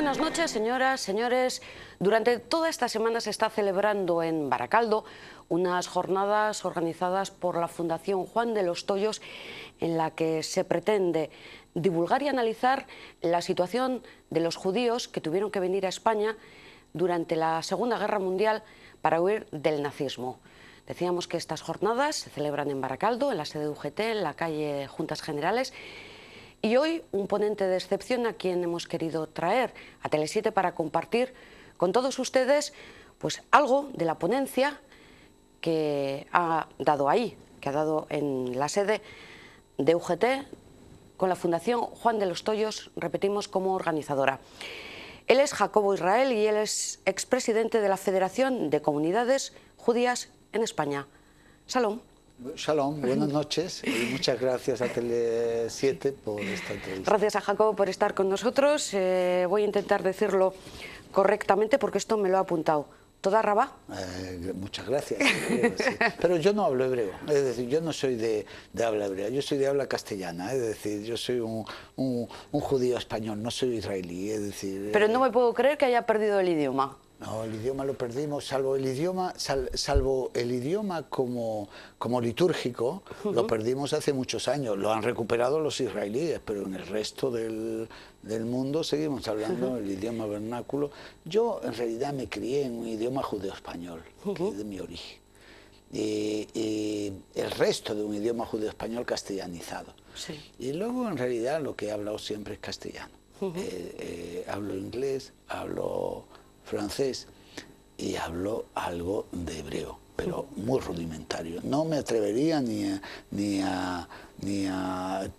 Buenas noches, señoras, señores. Durante toda esta semana se está celebrando en Baracaldo unas jornadas organizadas por la Fundación Juan de los Toyos, en la que se pretende divulgar y analizar la situación de los judíos que tuvieron que venir a España durante la Segunda Guerra Mundial para huir del nazismo. Decíamos que estas jornadas se celebran en Baracaldo, en la sede de UGT, en la calle Juntas Generales. Y hoy un ponente de excepción a quien hemos querido traer a Tele7 para compartir con todos ustedes pues algo de la ponencia que ha dado ahí, que ha dado en la sede de UGT con la Fundación Juan de los Toyos, repetimos, como organizadora. Él es Jacobo Israel y él es expresidente de la Federación de Comunidades Judías en España. Shalom. Shalom, buenas noches y muchas gracias a Tele7 por esta entrevista. Gracias a Jacobo por estar con nosotros. Voy a intentar decirlo correctamente porque esto me lo ha apuntado. ¿Toda rabá? Muchas gracias. Sí. Pero yo no hablo hebreo, es decir, yo no soy de habla hebrea, yo soy de habla castellana, es decir, yo soy un judío español, no soy israelí, es decir... Pero no me puedo creer que haya perdido el idioma. No, el idioma lo perdimos, salvo el idioma como litúrgico, lo perdimos hace muchos años. Lo han recuperado los israelíes, pero en el resto del mundo seguimos hablando el idioma vernáculo. Yo en realidad me crié en un idioma judeo-español, que es de mi origen. Y el resto de un idioma judeo-español castellanizado. Sí. Y luego en realidad lo que he hablado siempre es castellano. Hablo inglés, hablo francés y hablo algo de hebreo, pero muy rudimentario. No me atrevería ni a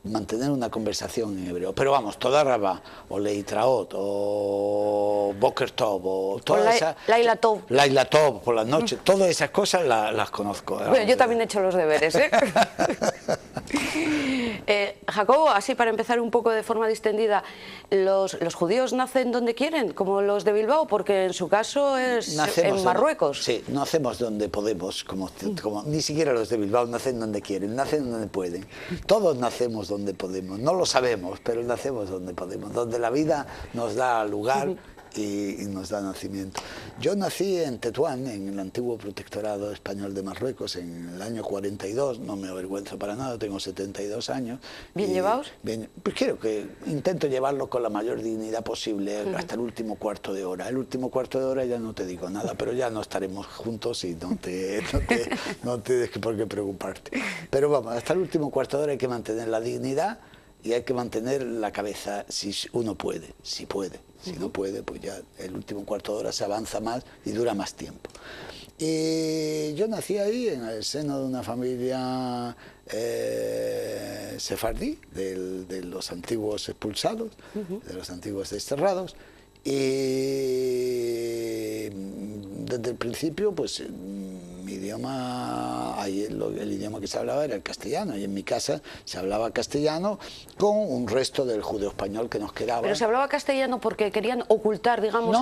mantener una conversación en hebreo. Pero vamos, toda rabá, o leitraot, o boker tov, o toda esa... Laila tov. Laila tov, por las noches, todas esas cosas las conozco. Bueno, yo también he hecho los deberes, ¿eh? Jacobo, así para empezar un poco de forma distendida, ¿los judíos nacen donde quieren, como los de Bilbao? Porque en su caso es en Marruecos. Sí, nacemos donde podemos, ni siquiera los de Bilbao nacen donde quieren, nacen donde pueden. Todos nacemos donde podemos, no lo sabemos, pero nacemos donde podemos, donde la vida nos da lugar y nos da nacimiento. Yo nací en Tetuán, en el antiguo protectorado español de Marruecos, en el año 42, no me avergüenzo para nada, tengo 72 años. ¿Bien llevados? Bien, pues quiero que intento llevarlo con la mayor dignidad posible hasta el último cuarto de hora. El último cuarto de hora ya no te digo nada, pero ya no estaremos juntos y no tienes por qué preocuparte. Pero vamos, hasta el último cuarto de hora hay que mantener la dignidad y hay que mantener la cabeza si uno puede, si puede. Si no puede, pues ya el último cuarto de hora se avanza más y dura más tiempo. Y yo nací ahí en el seno de una familia sefardí, de los antiguos expulsados, de los antiguos desterrados. Y desde el principio, pues mi idioma, el idioma que se hablaba era el castellano, y en mi casa se hablaba castellano con un resto del judeo español que nos quedaba. Pero se hablaba castellano porque querían ocultar, digamos,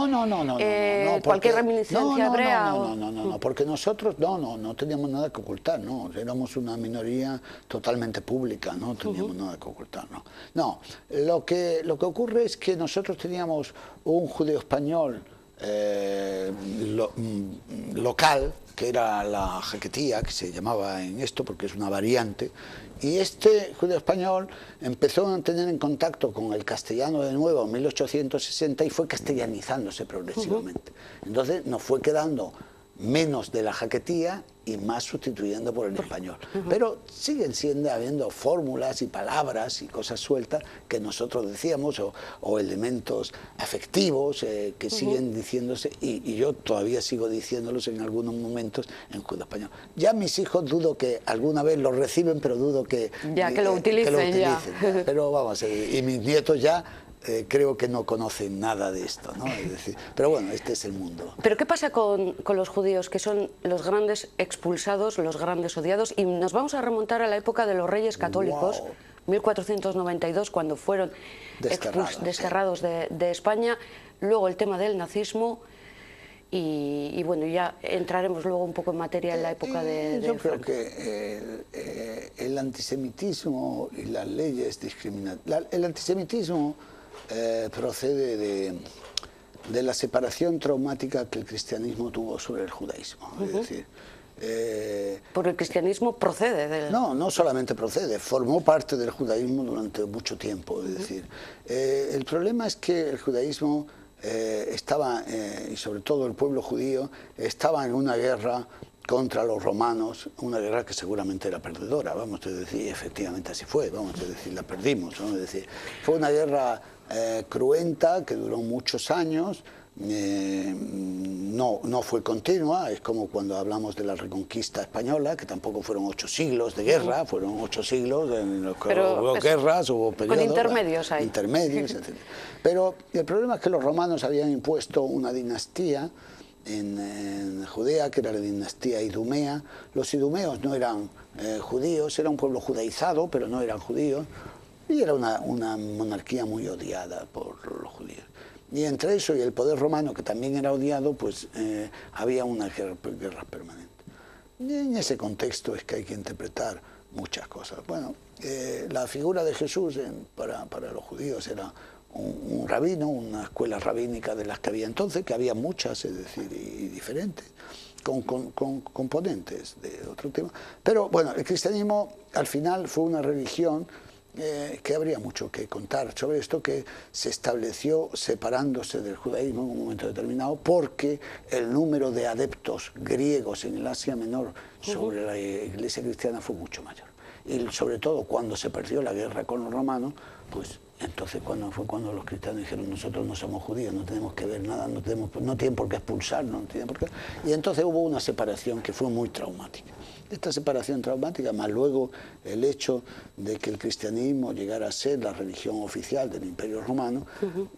cualquier reminiscencia hebrea. No, porque nosotros no teníamos nada que ocultar, no, éramos una minoría totalmente pública, no teníamos nada que ocultar, no. No, lo que ocurre es que nosotros teníamos un judeo español local, que era la jaquetía, que se llamaba en esto porque es una variante, y este judeo español empezó a tener en contacto con el castellano de nuevo en 1860 y fue castellanizándose progresivamente. Entonces nos fue quedando menos de la jaquetía y más sustituyendo por el español. Pero siguen habiendo fórmulas y palabras y cosas sueltas que nosotros decíamos, o elementos afectivos que siguen diciéndose, y yo todavía sigo diciéndolos en algunos momentos en judeo español. Ya mis hijos dudo que alguna vez los reciben, pero dudo que lo utilicen. Ya. Pero vamos, y mis nietos ya creo que no conocen nada de esto, ¿no? Es decir, pero bueno, este es el mundo. ¿Pero qué pasa con los judíos, que son los grandes expulsados, los grandes odiados? Y nos vamos a remontar a la época de los Reyes Católicos, 1492, cuando fueron desterrados de España, luego el tema del nazismo, y bueno, ya entraremos luego un poco en materia en la época de yo creo que el antisemitismo y las leyes discriminatorias... El antisemitismo procede de la separación traumática que el cristianismo tuvo sobre el judaísmo. Es decir, porque el cristianismo procede del... No, no solamente procede, formó parte del judaísmo durante mucho tiempo. Es decir, el problema es que el judaísmo estaba, y sobre todo el pueblo judío, estaba en una guerra contra los romanos, una guerra que seguramente era perdedora, vamos a decir, efectivamente así fue, vamos a decir, la perdimos, vamos a decir. Fue una guerra cruenta que duró muchos años. No fue continua, es como cuando hablamos de la Reconquista española, que tampoco fueron 8 siglos de guerra, fueron 8 siglos en los que hubo guerras, hubo periodos... Con intermedios ahí. Intermedios, etc. Pero el problema es que los romanos habían impuesto una dinastía en Judea, que era la dinastía idumea. Los idumeos no eran judíos, era un pueblo judaizado, pero no eran judíos, y era una monarquía muy odiada por los judíos. Y entre eso y el poder romano, que también era odiado, pues había una guerra permanente. Y en ese contexto es que hay que interpretar muchas cosas. Bueno, la figura de Jesús para los judíos era un rabino, una escuela rabínica de las que había entonces, que había muchas, es decir, y diferentes, con componentes de otro tema. Pero bueno, el cristianismo al final fue una religión que habría mucho que contar sobre esto, que se estableció separándose del judaísmo en un momento determinado porque el número de adeptos griegos en el Asia Menor sobre la iglesia cristiana fue mucho mayor. Y sobre todo cuando se perdió la guerra con los romanos, pues entonces fue cuando los cristianos dijeron: nosotros no somos judíos, no tenemos que ver nada, no tienen por qué expulsarnos, no tienen por qué. Y entonces hubo una separación que fue muy traumática. Esta separación traumática, más luego el hecho de que el cristianismo llegara a ser la religión oficial del Imperio Romano,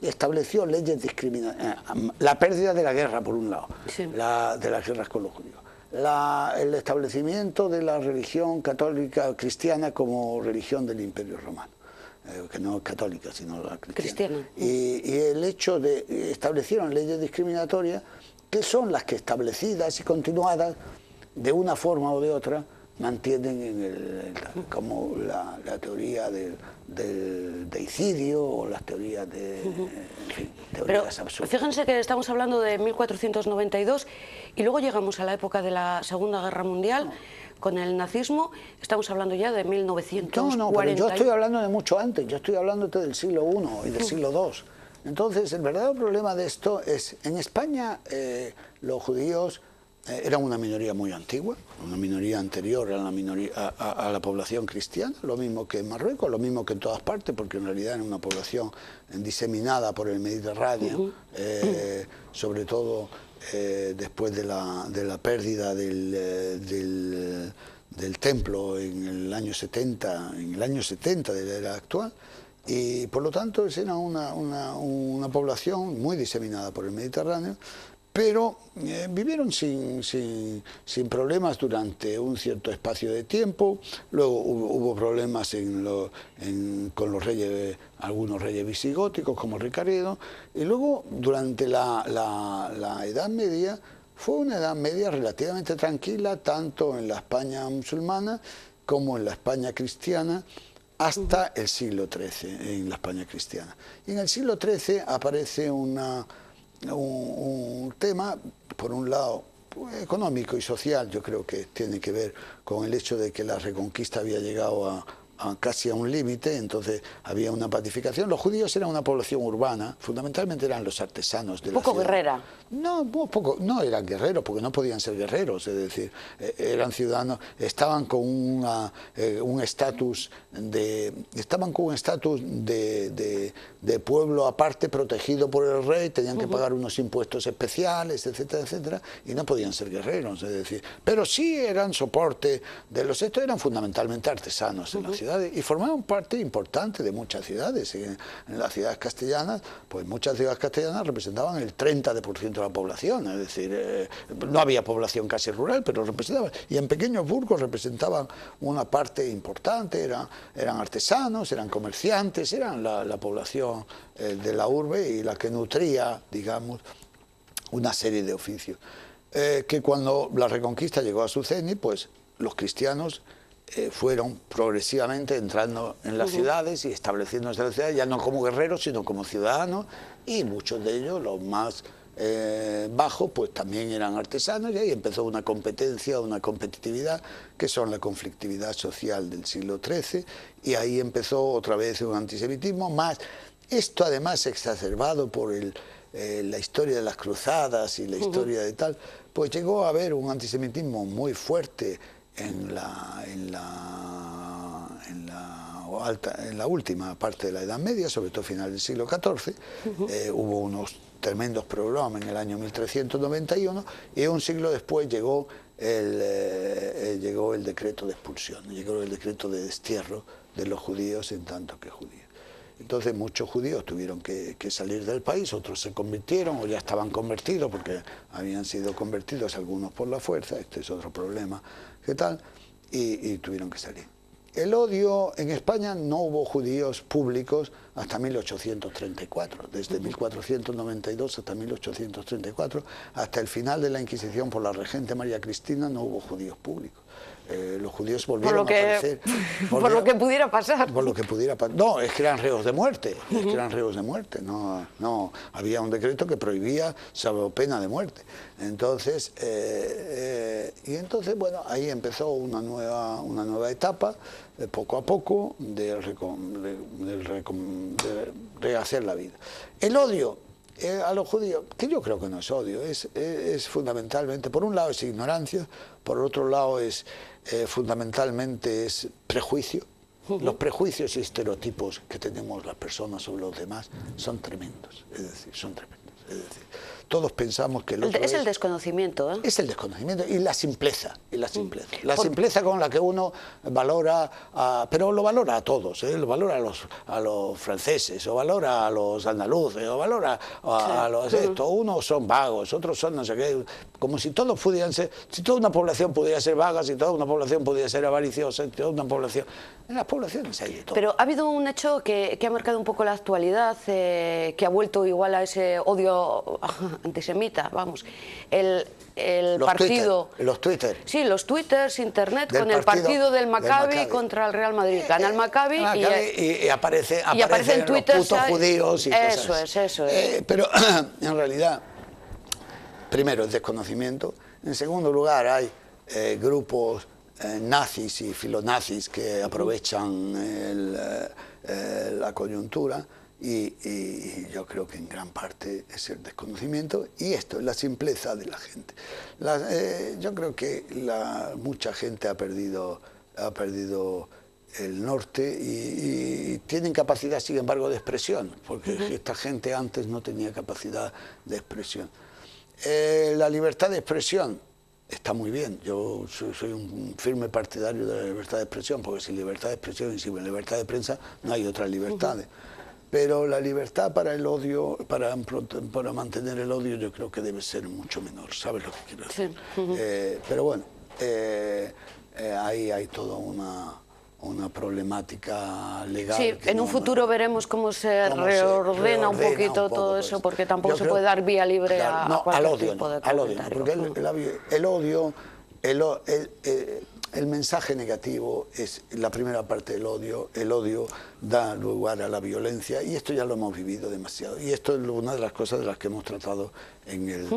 estableció leyes discriminatorias. La pérdida de la guerra, por un lado, sí, de las guerras con los judíos. El establecimiento de la religión católica cristiana como religión del Imperio Romano, que no es católica, sino la cristiana. Y el hecho de establecieron leyes discriminatorias que son las que, establecidas y continuadas de una forma o de otra, mantienen como la teoría del deicidio o las teorías de teorías absurdas. Fíjense que estamos hablando de 1492 y luego llegamos a la época de la Segunda Guerra Mundial. Con el nazismo estamos hablando ya de 1940. No, pero yo estoy hablando de mucho antes, yo estoy hablando del siglo I y del siglo II. Entonces, el verdadero problema de esto es, en España los judíos eran una minoría muy antigua, una minoría anterior a la población cristiana, lo mismo que en Marruecos, lo mismo que en todas partes, porque en realidad era una población diseminada por el Mediterráneo, sobre todo después de la pérdida del templo en el año 70, de la era actual. Y por lo tanto era una población muy diseminada por el Mediterráneo, pero vivieron sin problemas durante un cierto espacio de tiempo. Luego hubo problemas con los reyes, algunos reyes visigóticos como Ricaredo, y luego durante la Edad Media fue una Edad Media relativamente tranquila, tanto en la España musulmana como en la España cristiana, hasta el siglo XIII en la España cristiana. Y en el siglo XIII aparece un tema, por un lado, económico y social. Yo creo que tiene que ver con el hecho de que la Reconquista había llegado casi a un límite, entonces había una pacificación. Los judíos eran una población urbana, fundamentalmente eran los artesanos de la ciudad. Poco guerrera. No eran guerreros, porque no podían ser guerreros, es decir, eran ciudadanos, estaban con un estatus de pueblo aparte, protegido por el rey, tenían que pagar unos impuestos especiales, etcétera, etcétera, y no podían ser guerreros, es decir, pero sí eran soporte de estos eran fundamentalmente artesanos en la ciudad. Y formaban parte importante de muchas ciudades. En las ciudades castellanas, pues muchas ciudades castellanas representaban el 30% de la población, es decir, no había población casi rural, pero representaban. Y en pequeños burgos representaban una parte importante, eran artesanos, eran comerciantes, eran la población de la urbe y la que nutría, digamos, una serie de oficios. Que cuando la Reconquista llegó a su cenit, pues los cristianos fueron progresivamente entrando en las ciudades y estableciéndose en las ciudades, ya no como guerreros, sino como ciudadanos, y muchos de ellos, los más bajos, pues también eran artesanos, y ahí empezó una competencia, una competitividad, que son la conflictividad social del siglo XIII, y ahí empezó otra vez un antisemitismo más. Esto además exacerbado por la historia de las cruzadas y la historia de tal, pues llegó a haber un antisemitismo muy fuerte en la última parte de la Edad Media, sobre todo final del siglo XIV. Hubo unos tremendos pogroms en el año 1391, y un siglo después llegó el decreto de expulsión, llegó el decreto de destierro de los judíos en tanto que judíos. Entonces muchos judíos tuvieron que salir del país, otros se convirtieron o ya estaban convertidos porque habían sido convertidos algunos por la fuerza, este es otro problema, ¿qué tal? Y tuvieron que salir. El odio, en España no hubo judíos públicos hasta 1834, desde 1492 hasta 1834, hasta el final de la Inquisición por la regente María Cristina no hubo judíos públicos. Los judíos volvieron a aparecer. Por lo que pudiera pasar. Por lo que pudiera pasar. No, es que eran reos de muerte, es que eran reos de muerte. No, había un decreto que prohibía salvo pena de muerte. Entonces, bueno, ahí empezó una nueva etapa, poco a poco, de rehacer la vida. El odio a los judíos, que yo creo que no es odio, es fundamentalmente, por un lado es ignorancia, por otro lado es fundamentalmente es prejuicio. Los prejuicios y estereotipos que tenemos las personas sobre los demás son tremendos, es decir, son tremendos. Es decir, todos pensamos que el otro es el desconocimiento, ¿eh? Es el desconocimiento y la simpleza, La simpleza con la que uno valora, pero lo valora a todos, lo valora a los franceses, o valora a los andaluces, o valora a los esto. Unos son vagos, otros son no sé qué, como si todos pudieran ser, si toda una población pudiera ser vaga, si toda una población pudiera ser avariciosa, si toda una población... En las poblaciones hay de todo. Pero ha habido un hecho que ha marcado un poco la actualidad, que ha vuelto igual a ese odio antisemita, vamos. El partido... Los Twitter. Sí, los Twitters, Internet, con el partido del Maccabi contra el Real Madrid. Gana el Maccabi y aparecen Twitter los putos judíos y cosas. Eso es. Pero en realidad, primero el desconocimiento. En segundo lugar hay grupos nazis y filonazis que aprovechan la coyuntura y yo creo que en gran parte es el desconocimiento y esto es la simpleza de la gente. Yo creo que mucha gente ha perdido el norte y tienen capacidad, sin embargo, de expresión, porque esta gente antes no tenía capacidad de expresión. La libertad de expresión está muy bien, yo soy un firme partidario de la libertad de expresión, porque sin libertad de expresión y sin libertad de prensa no hay otras libertades. Pero la libertad para el odio, para mantener el odio, yo creo que debe ser mucho menor, ¿sabes lo que quiero decir? Sí. Pero bueno, ahí hay toda una problemática legal. Sí, en un futuro veremos cómo se reordena un poquito todo eso, porque tampoco se puede dar vía libre a cualquier tipo de comentario. Porque el mensaje negativo es la primera parte del odio. El odio da lugar a la violencia y esto ya lo hemos vivido demasiado. Y esto es una de las cosas de las que hemos tratado en el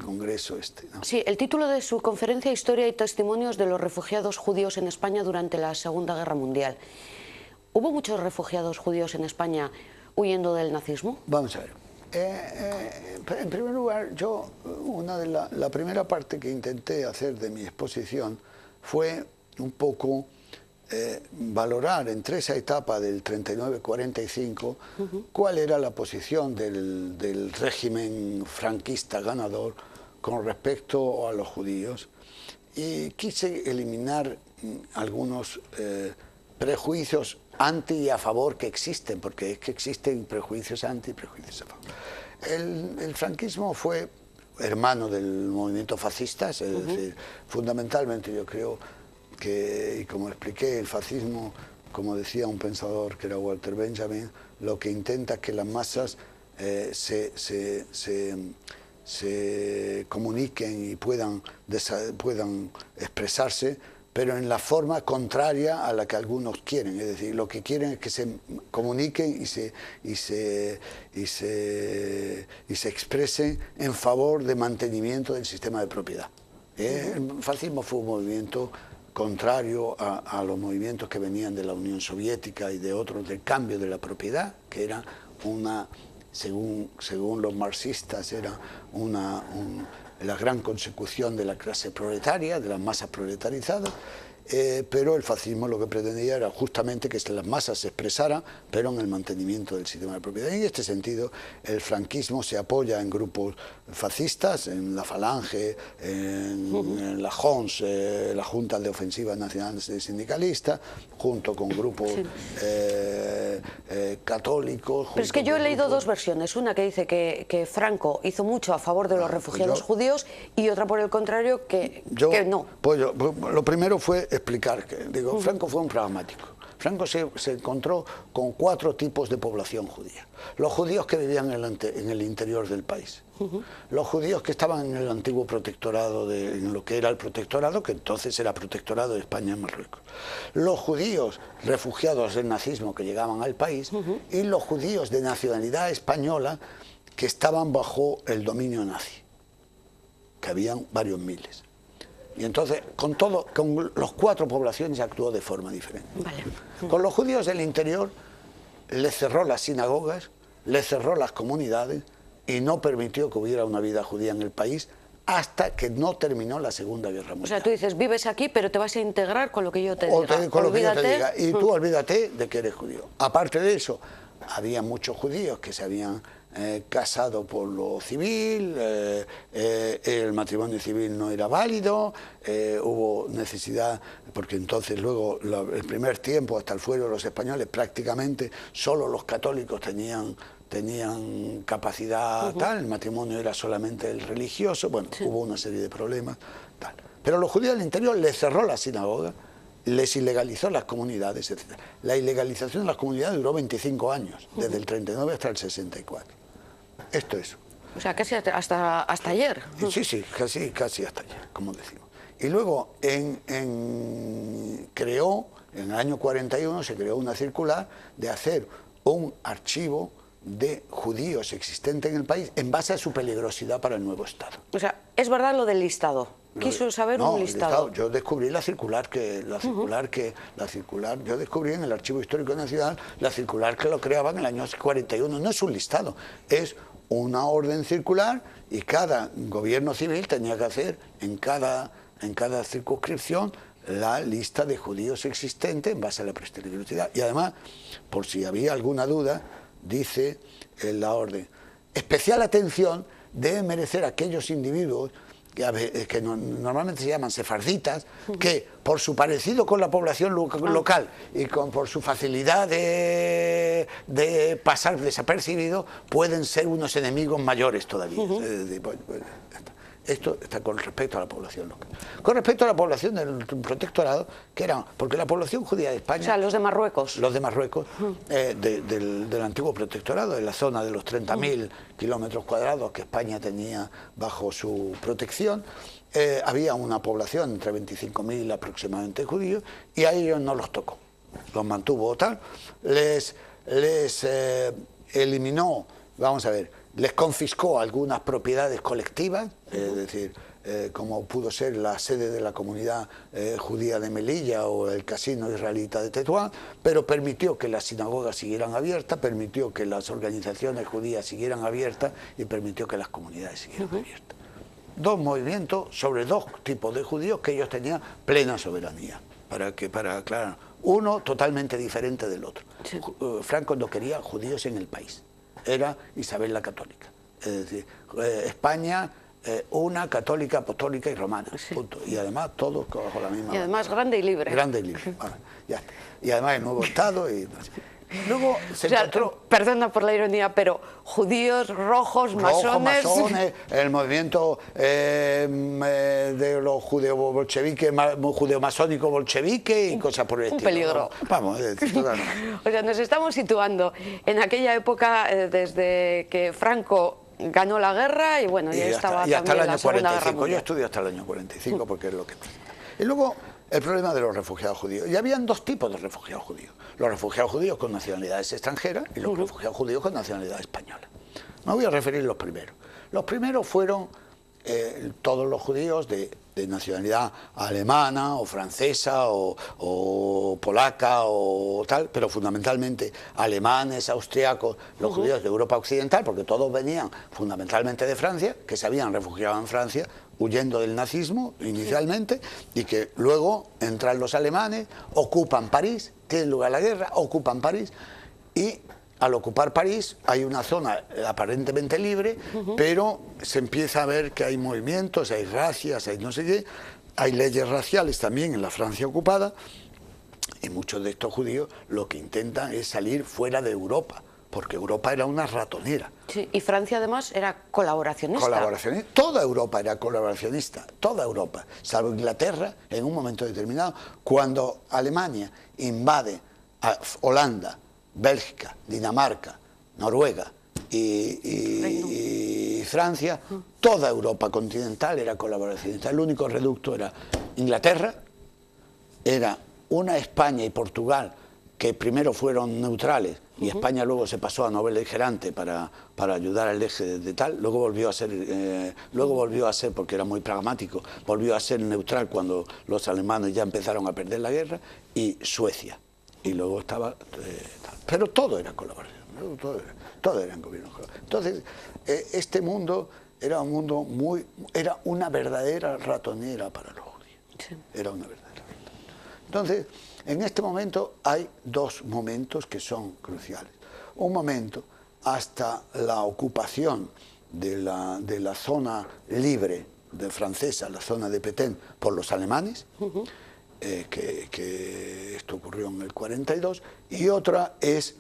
Congreso este, ¿no? Sí, el título de su conferencia, Historia y testimonios de los refugiados judíos en España durante la Segunda Guerra Mundial. ¿Hubo muchos refugiados judíos en España huyendo del nazismo? Vamos a ver. En primer lugar, la primera parte que intenté hacer de mi exposición fue un poco valorar entre esa etapa del 39-45 cuál era la posición del régimen franquista ganador con respecto a los judíos, y quise eliminar algunos prejuicios anti y a favor que existen, porque es que existen prejuicios anti y prejuicios a favor. El franquismo fue hermano del movimiento fascista, es decir, fundamentalmente yo creo que, y como expliqué, el fascismo, como decía un pensador que era Walter Benjamin, lo que intenta es que las masas se comuniquen y puedan expresarse, pero en la forma contraria a la que algunos quieren. Es decir, lo que quieren es que se comuniquen y se expresen en favor de mantenimiento del sistema de propiedad. El fascismo fue un movimiento contrario a los movimientos que venían de la Unión Soviética y de otros, del cambio de la propiedad, que era una, según los marxistas, era la gran consecución de la clase proletaria, de las masas proletarizadas, pero el fascismo lo que pretendía era justamente que las masas se expresaran, pero en el mantenimiento del sistema de propiedad. Y en este sentido, el franquismo se apoya en grupos fascistas, en la Falange, en la JONS, la Junta de Ofensiva Nacional Sindicalista, junto con grupos católicos. Pero es que yo he leído dos versiones, una que dice que Franco hizo mucho a favor de los refugiados judíos y otra por el contrario que no. Pues lo primero fue explicar que, Franco fue un pragmático. Franco se encontró con 4 tipos de población judía. Los judíos que vivían en el interior del país. Los judíos que estaban en el antiguo protectorado, en lo que era el protectorado, que entonces era protectorado de España y Marruecos. Los judíos refugiados del nazismo que llegaban al país y los judíos de nacionalidad española que estaban bajo el dominio nazi, que habían varios miles. Y entonces, con las 4 poblaciones actuó de forma diferente. Vale. Con los judíos del interior, les cerró las sinagogas, les cerró las comunidades y no permitió que hubiera una vida judía en el país hasta que no terminó la Segunda Guerra Mundial. O sea, tú dices, vives aquí, pero te vas a integrar con lo que yo te diga. Con lo que yo te diga. Y tú olvídate de que eres judío. Aparte de eso, había muchos judíos que se habían casado por lo civil, el matrimonio civil no era válido, hubo necesidad, porque entonces luego el primer tiempo, hasta el fuero de los españoles, prácticamente solo los católicos tenían capacidad tal, el matrimonio era solamente el religioso, bueno, hubo una serie de problemas, tal. Pero los judíos del interior les cerró la sinagoga, les ilegalizó las comunidades, etc. La ilegalización de las comunidades duró 25 años, desde el 39 hasta el 64. Esto es. O sea, casi hasta ayer. Sí, casi hasta ayer, como decimos. Y luego creó, en el año 41, se creó una circular de hacer un archivo de judíos existente en el país en base a su peligrosidad para el nuevo Estado. O sea, es verdad lo del listado. Quiso saber un listado. Yo descubrí yo descubrí en el Archivo Histórico Nacional la circular que lo creaba en el año 41. No es un listado, es una orden circular y cada gobierno civil tenía que hacer en cada circunscripción la lista de judíos existentes en base a la peligrosidad. Y además, por si había alguna duda, dice en la orden, especial atención deben merecer aquellos individuos que normalmente se llaman sefarditas, que por su parecido con la población local y por su facilidad de pasar desapercibido, pueden ser unos enemigos mayores todavía. Esto está con respecto a la población local. Con respecto a la población del protectorado, que era, porque la población judía de España... O sea, los de Marruecos. Los de Marruecos, del antiguo protectorado, en la zona de los 30.000 kilómetros cuadrados que España tenía bajo su protección, había una población entre 25.000 aproximadamente judíos, y a ellos no los tocó. Los mantuvo tal, les eliminó, vamos a ver, les confiscó algunas propiedades colectivas, es decir, como pudo ser la sede de la comunidad judía de Melilla o el casino israelita de Tetuán, pero permitió que las sinagogas siguieran abiertas, permitió que las organizaciones judías siguieran abiertas y permitió que las comunidades siguieran abiertas. 2 movimientos sobre 2 tipos de judíos que ellos tenían plena soberanía, para aclarar. Uno totalmente diferente del otro. Sí. Franco no quería judíos en el país. Era Isabel la Católica, es decir, España, una católica, apostólica y romana, punto. Y además todos bajo la misma... Y además grande y libre. Grande y libre, vale, ya está. Y además el nuevo Estado y... Luego se encontró... Perdona por la ironía, pero judíos, rojos, masones... el movimiento de los judeo-bolcheviques, judeo-masónico bolchevique y cosas por el estilo. Un peligro. Vamos, o sea, nos estamos situando en aquella época, desde que Franco ganó la guerra y bueno, ya estaba y hasta el también año la Segunda Guerra 45. Yo Mundial. estudio hasta el año 45 porque es lo que... Y luego el problema de los refugiados judíos. Y habían dos tipos de refugiados judíos. Los refugiados judíos con nacionalidades extranjeras y los refugiados judíos con nacionalidad española. Me voy a referir a los primeros. Los primeros fueron todos los judíos de nacionalidad alemana o francesa o polaca o tal, pero fundamentalmente alemanes, austriacos, los judíos de Europa Occidental, porque todos venían fundamentalmente de Francia, que se habían refugiado en Francia huyendo del nazismo inicialmente, y que luego entran los alemanes, ocupan París, tiene lugar la guerra, ocupan París, y al ocupar París hay una zona aparentemente libre, pero se empieza a ver que hay movimientos, hay racias, hay no sé qué, hay leyes raciales también en la Francia ocupada, y muchos de estos judíos lo que intentan es salir fuera de Europa, porque Europa era una ratonera. Sí, y Francia además era colaboracionista. Colaboracionista. Toda Europa era colaboracionista, toda Europa, salvo Inglaterra en un momento determinado, cuando Alemania invade a Holanda, Bélgica, Dinamarca, Noruega y Francia, toda Europa continental era colaboracionista. El único reducto era Inglaterra, era una España y Portugal que primero fueron neutrales y España luego se pasó a no beligerante para ayudar al eje de tal, luego volvió a ser, porque era muy pragmático, volvió a ser neutral cuando los alemanes ya empezaron a perder la guerra, y Suecia, y luego estaba tal. Pero todo era colaboración, ¿no? todo eran gobiernos. Entonces, este mundo era un mundo era una verdadera ratonera para los judíos, sí. Era una verdadera ratonera. Entonces, en este momento hay dos momentos que son cruciales. Un momento hasta la ocupación de la zona libre de francesa, la zona de Petén, por los alemanes, que esto ocurrió en el 42, y otra es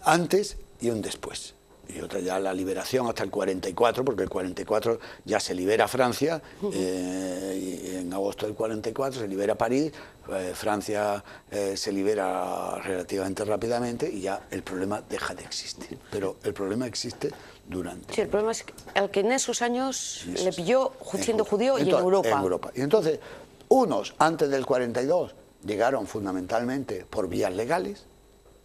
antes y un después. Y otra ya la liberación hasta el 44, porque el 44 ya se libera Francia, y en agosto del 44 se libera París, Francia se libera relativamente rápidamente y ya el problema deja de existir. Pero el problema existe durante... Sí, el problema es el que en esos años le pilló siendo judío y en Europa. En Europa. Y entonces, unos antes del 42 llegaron fundamentalmente por vías legales,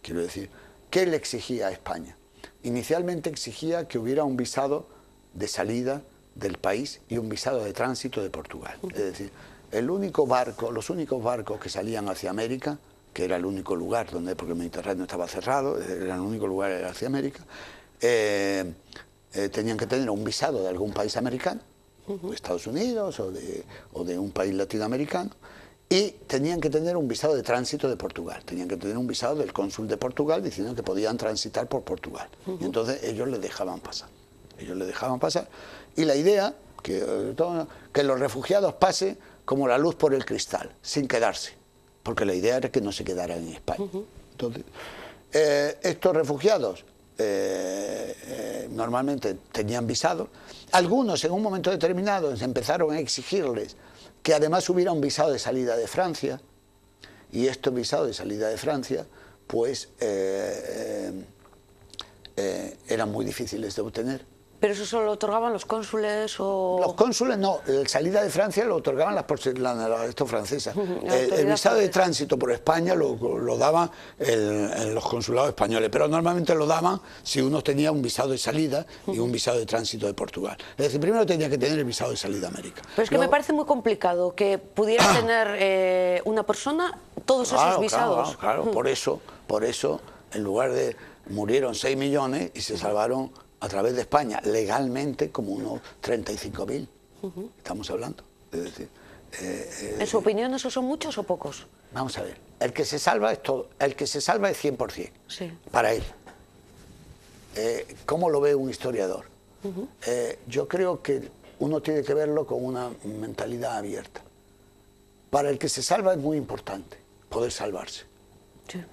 quiero decir, ¿qué le exigía a España? Inicialmente exigía que hubiera un visado de salida del país y un visado de tránsito de Portugal. Es decir, los únicos barcos que salían hacia América, que era el único lugar donde, porque el Mediterráneo estaba cerrado, era el único lugar hacia América, tenían que tener un visado de algún país americano, de Estados Unidos o de un país latinoamericano, y tenían que tener un visado de tránsito de Portugal, tenían que tener un visado del cónsul de Portugal diciendo que podían transitar por Portugal. Y entonces ellos les dejaban pasar. Y la idea, que los refugiados pasen como la luz por el cristal, sin quedarse, porque la idea era que no se quedaran en España. Entonces, estos refugiados normalmente tenían visado. Algunos en un momento determinado empezaron a exigirles que además hubiera un visado de salida de Francia, y estos visados de salida de Francia pues eran muy difíciles de obtener. ¿Pero eso solo lo otorgaban los cónsules o...? Los cónsules no, la salida de Francia lo otorgaban estos francesas. El visado de tránsito por España lo daban en los consulados españoles, pero normalmente lo daban si uno tenía un visado de salida y un visado de tránsito de Portugal. Es decir, primero tenía que tener el visado de salida a América. Pero es que me parece muy complicado que pudiera tener una persona todos esos visados. Claro, por eso, en lugar de... murieron 6 millones y se salvaron a través de España, legalmente, como unos 35.000, estamos hablando. Es decir, ¿en su opinión esos son muchos o pocos? Vamos a ver, el que se salva es todo, el que se salva es 100%, sí. Para él. ¿Cómo lo ve un historiador? Yo creo que uno tiene que verlo con una mentalidad abierta. Para el que se salva es muy importante poder salvarse. Sí.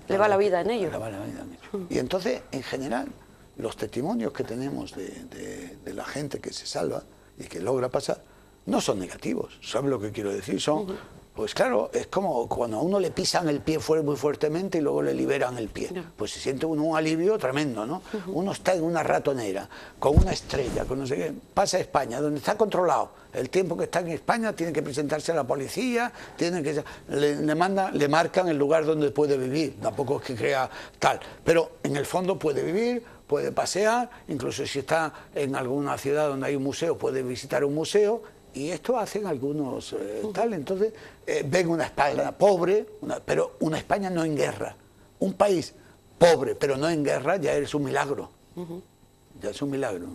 Le va la vida en ello. Le va la vida en ello. Y entonces, en general, los testimonios que tenemos de la gente que se salva y que logra pasar no son negativos. ¿Sabes lo que quiero decir? Son Pues claro, es como cuando a uno le pisan el pie muy fuertemente y luego le liberan el pie. Pues se siente uno un alivio tremendo, ¿no? Uno está en una ratonera, con una estrella, con no sé qué. Pasa a España, donde está controlado. El tiempo que está en España tiene que presentarse a la policía, le marcan el lugar donde puede vivir. Tampoco es que crea tal. Pero en el fondo puede vivir, puede pasear, incluso si está en alguna ciudad donde hay un museo, puede visitar un museo. Y esto hacen algunos tal, entonces ven una España pobre, pero una España no en guerra. Un país pobre, pero no en guerra, ya es un milagro. Ya es un milagro.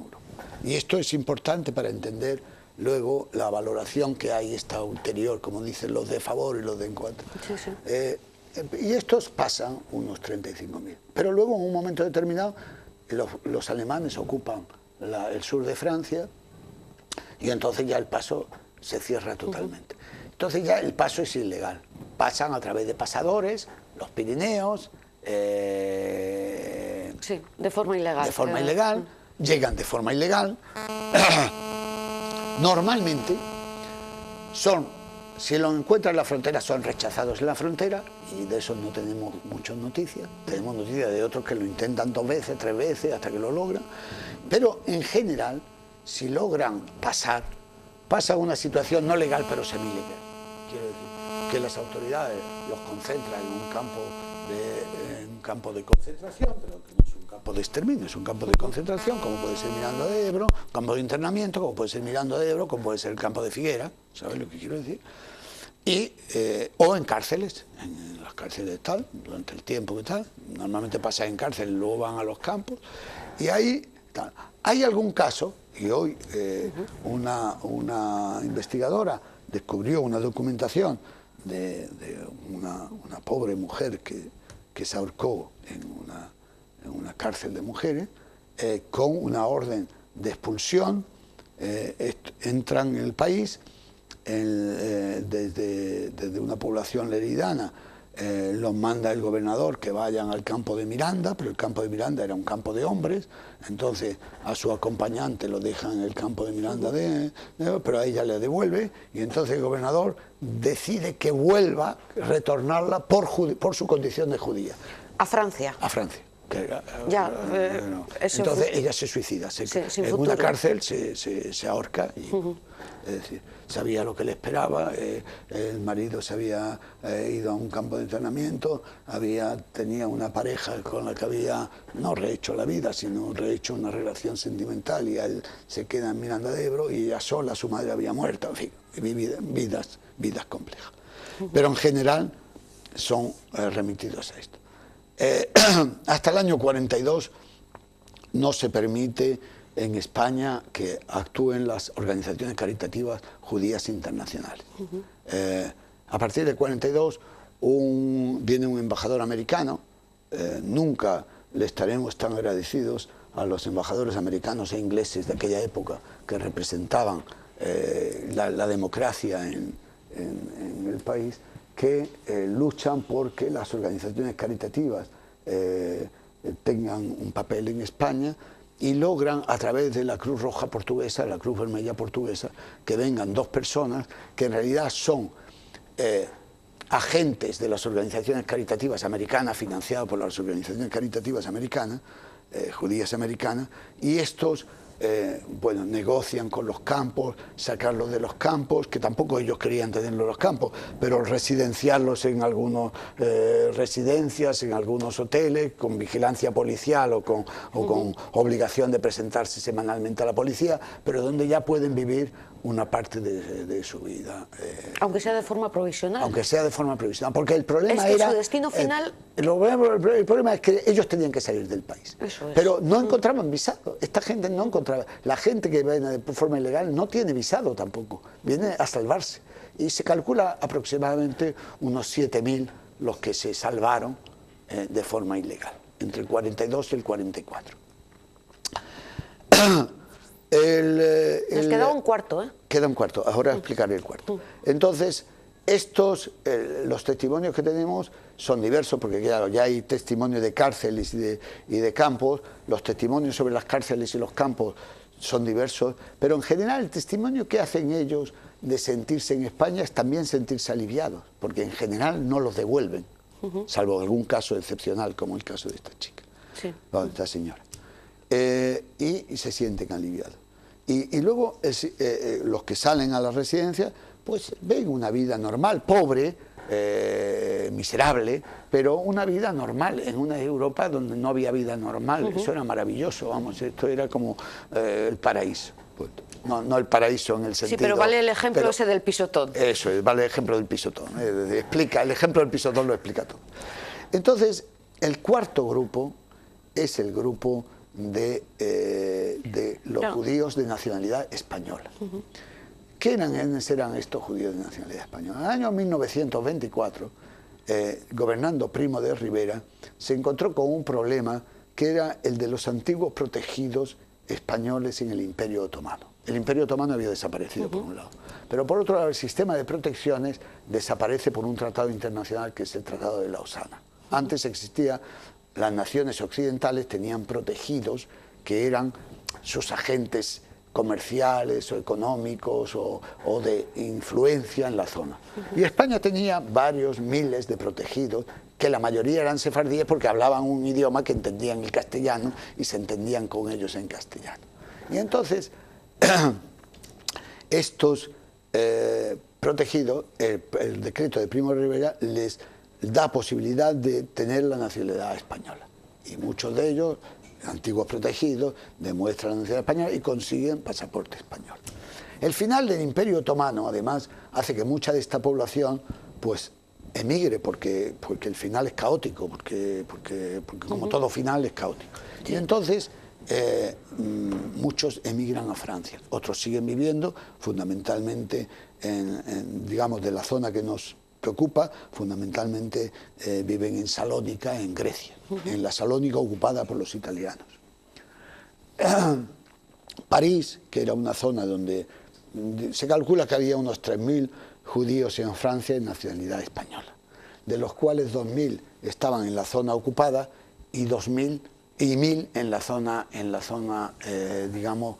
Y esto es importante para entender luego la valoración que hay esta ulterior, como dicen los de favor y los de en contra. Sí, sí. Y estos pasan unos 35.000. Pero luego en un momento determinado los alemanes ocupan el sur de Francia, y entonces ya el paso se cierra totalmente. Entonces ya el paso es ilegal. Pasan a través de pasadores, los Pirineos. Sí, de forma ilegal. De forma ilegal, llegan de forma ilegal. Normalmente si los encuentran en la frontera, son rechazados en la frontera, y de eso no tenemos muchas noticias. Tenemos noticias de otros que lo intentan 2 veces, 3 veces, hasta que lo logran. Pero en general, si logran pasar, pasa una situación no legal pero semi-legal. Quiero decir que las autoridades los concentran en un campo de concentración, pero que no es un campo de exterminio, es un campo de concentración, como puede ser Miranda de Ebro, campo de internamiento, como puede ser Miranda de Ebro, como puede ser el campo de Figuera, ¿sabes lo que quiero decir? Y, o en cárceles, en las cárceles tal, durante el tiempo que tal, normalmente pasa en cárceles, luego van a los campos, y ahí tal. Hay algún caso, y hoy una investigadora descubrió una documentación de una pobre mujer que se ahorcó en una cárcel de mujeres, con una orden de expulsión. Entran en el país desde una población leridana. Los manda el gobernador que vayan al campo de Miranda, pero el campo de Miranda era un campo de hombres, entonces a su acompañante lo dejan en el campo de Miranda, pero a ella le devuelve, y entonces el gobernador decide que vuelva, retornarla por su condición de judía. ¿A Francia? A Francia. Entonces ella se suicida, en una cárcel se ahorca, y, es decir, sabía lo que le esperaba. El marido se había ido a un campo de entrenamiento, tenía una pareja con la que había no rehecho la vida, sino rehecho una relación sentimental, y él se queda en Miranda de Ebro, y ella sola, su madre había muerto, en fin, vidas complejas. Pero en general son remitidos a esto. Hasta el año 42 no se permite en España que actúen las organizaciones caritativas judías internacionales. A partir del 42 viene un embajador americano. Nunca le estaremos tan agradecidos a los embajadores americanos e ingleses de aquella época, que representaban la democracia en el país, que luchan porque las organizaciones caritativas tengan un papel en España, y logran, a través de la Cruz Roja Portuguesa, la Cruz Vermella Portuguesa, que vengan 2 personas que en realidad son agentes de las organizaciones caritativas americanas, financiadas por las organizaciones caritativas americanas, judías americanas, y estos negocian con los campos, sacarlos de los campos, que tampoco ellos querían tenerlos en los campos, pero residenciarlos en algunas residencias, en algunos hoteles, con vigilancia policial o con obligación de presentarse semanalmente a la policía, pero donde ya pueden vivir una parte de su vida. Aunque sea de forma provisional. Aunque sea de forma provisional, porque el problema era... su destino final... El problema es que ellos tenían que salir del país. Eso es. Pero no encontraban visado. Esta gente no encontraba... La gente que viene de forma ilegal no tiene visado tampoco. Viene a salvarse. Y se calcula aproximadamente unos 7.000 los que se salvaron de forma ilegal, entre el 42 y el 44. Nos quedaba un cuarto, ¿eh? Queda un cuarto, ahora explicaré el cuarto. Entonces, los testimonios que tenemos son diversos, porque claro, ya hay testimonios de cárceles y de campos. Los testimonios sobre las cárceles y los campos son diversos, pero en general el testimonio que hacen ellos de sentirse en España es también sentirse aliviados, porque en general no los devuelven, salvo algún caso excepcional, como el caso de esta chica, de esta señora. Y se sienten aliviados. Y luego los que salen a la residencia, pues ven una vida normal, pobre, miserable, pero una vida normal en una Europa donde no había vida normal. Eso era maravilloso, vamos, esto era como el paraíso. Pues, no el paraíso en el sentido... Sí, pero vale el ejemplo ese del pisotón. Eso, vale el ejemplo del pisotón. El ejemplo del pisotón lo explica todo. Entonces, el cuarto grupo es el grupo de los judíos de nacionalidad española. ¿Quiénes eran estos judíos de nacionalidad española? En el año 1924, gobernando Primo de Rivera, se encontró con un problema que era el de los antiguos protegidos españoles en el Imperio Otomano. El Imperio Otomano había desaparecido por un lado, pero por otro lado el sistema de protecciones desaparece por un tratado internacional que es el Tratado de Lausana. Antes existía, las naciones occidentales tenían protegidos que eran sus agentes comerciales o económicos o de influencia en la zona. Y España tenía varios miles de protegidos, que la mayoría eran sefardíes porque hablaban un idioma que entendían el castellano y se entendían con ellos en castellano. Y entonces, estos protegidos, el decreto de Primo de Rivera les da posibilidad de tener la nacionalidad española. Y muchos de ellos, antiguos protegidos, demuestran la nacionalidad española y consiguen pasaporte español. El final del Imperio Otomano, además, hace que mucha de esta población pues emigre, porque el final es caótico, porque como todo final es caótico. Y entonces muchos emigran a Francia, otros siguen viviendo fundamentalmente digamos, de la zona que nos preocupa, fundamentalmente viven en Salónica, en Grecia, en la Salónica ocupada por los italianos. París, que era una zona donde se calcula que había unos 3.000 judíos en Francia en nacionalidad española, de los cuales 2.000 estaban en la zona ocupada y 1.000 en la zona digamos,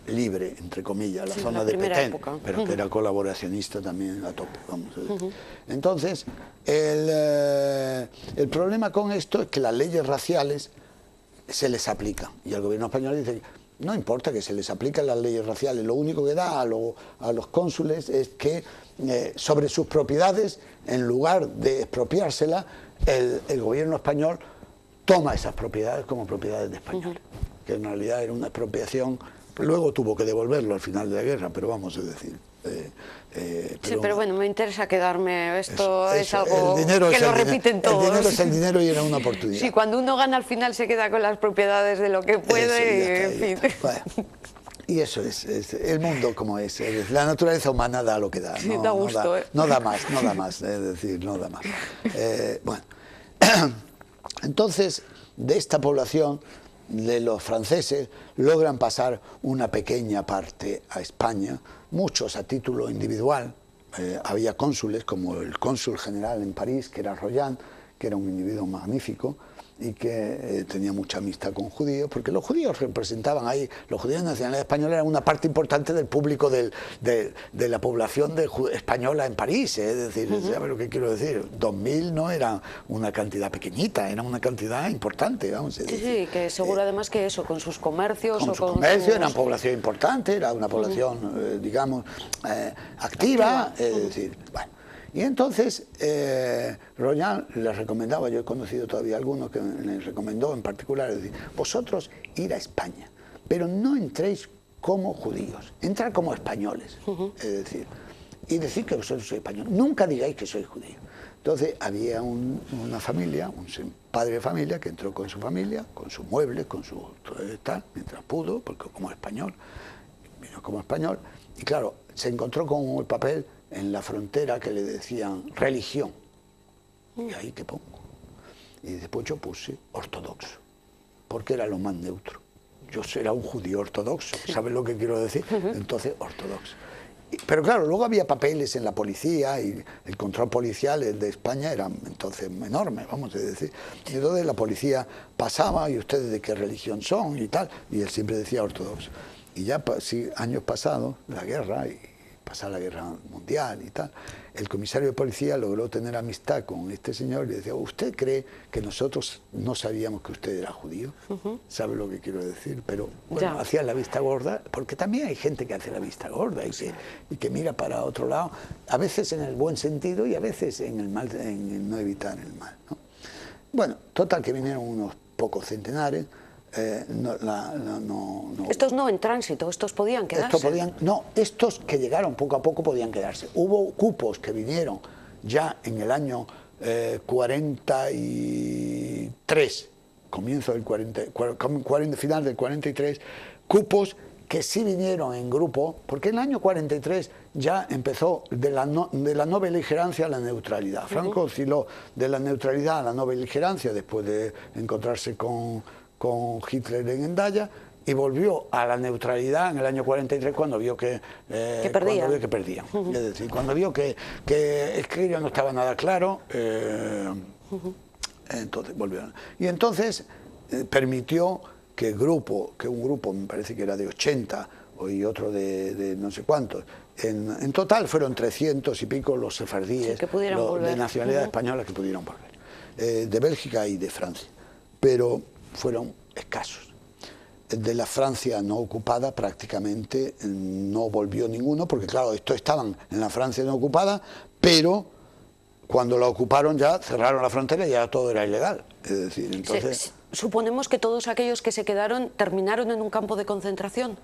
libre, entre comillas, la zona de Petén, pero que era colaboracionista también a tope, vamos a decir. Entonces, el problema con esto es que las leyes raciales se les aplican, y el gobierno español dice, no importa que se les apliquen las leyes raciales, lo único que da a los cónsules es que sobre sus propiedades, en lugar de expropiárselas, el gobierno español toma esas propiedades como propiedades de españoles, que en realidad era una expropiación. Luego tuvo que devolverlo al final de la guerra, pero vamos a decir... sí, pero bueno, me interesa quedarme, esto es algo que lo repiten todos. El dinero es el dinero y era una oportunidad. Sí, cuando uno gana al final se queda con las propiedades de lo que puede, y en fin. Bueno, y eso es el mundo como es, la naturaleza humana da lo que da. Sí, da gusto. No da más, es decir, no da más. Bueno, entonces, de esta población, de los franceses, logran pasar una pequeña parte a España, muchos a título individual. Había cónsules, como el cónsul general en París, que era Royan, que era un individuo magnífico y que tenía mucha amistad con judíos, porque los judíos representaban ahí, los judíos de nacionalidad española eran una parte importante del público de la población española en París, es decir, ¿sabes lo que quiero decir? 2.000 no era una cantidad pequeñita, era una cantidad importante, vamos a decir. Sí, que seguro además que eso, con sus comercios... Con sus comercios, era una población importante, era una población, digamos, activa, es decir, bueno. Y entonces, Royan les recomendaba, yo he conocido todavía algunos que les recomendó en particular, es decir, vosotros ir a España, pero no entréis como judíos, entrar como españoles, es decir, y decir que vosotros sois españoles, nunca digáis que sois judíos. Entonces había una familia, un padre de familia que entró con su familia, con sus muebles, con su tal, mientras pudo, porque como español, vino como español, y claro, se encontró con el papel en la frontera que le decían religión. ¿Y ahí qué pongo? Y después yo puse ortodoxo, porque era lo más neutro. Yo era un judío ortodoxo, ¿sabes lo que quiero decir? Entonces, ortodoxo. Pero claro, luego había papeles en la policía y el control policial de España era entonces enorme, vamos a decir. Y entonces la policía pasaba, ¿y ustedes de qué religión son? Y tal, y él siempre decía ortodoxo. Y ya años pasados, la guerra, y pasar la guerra mundial y tal, el comisario de policía logró tener amistad con este señor y le decía, ¿usted cree que nosotros no sabíamos que usted era judío? ¿Sabe lo que quiero decir? Pero bueno, hacía la vista gorda, porque también hay gente que hace la vista gorda y que mira para otro lado, a veces en el buen sentido y a veces en el mal, en no evitar el mal, ¿no? Bueno, total que vinieron unos pocos centenares. Estos no en tránsito, estos podían quedarse. Estos que llegaron poco a poco podían quedarse. Hubo cupos que vinieron ya en el año 43, comienzo del 40, final del 43, cupos que sí vinieron en grupo, porque en el año 43 ya empezó de la no beligerancia a la neutralidad. Franco osciló de la neutralidad a la no beligerancia después de encontrarse con Hitler en Hendaya y volvió a la neutralidad en el año 43 cuando vio que perdían. Es decir, cuando vio que aquello no estaba nada claro, entonces volvió. Y entonces permitió que un grupo, me parece que era de 80 y otro de no sé cuántos, en total fueron 300 y pico los sefardíes de nacionalidad española que pudieron volver, de Bélgica y de Francia, pero fueron escasos. De la Francia no ocupada prácticamente no volvió ninguno, porque claro, estos estaban en la Francia no ocupada, pero cuando la ocuparon ya cerraron la frontera y ya todo era ilegal. Es decir, entonces... Suponemos que todos aquellos que se quedaron terminaron en un campo de concentración.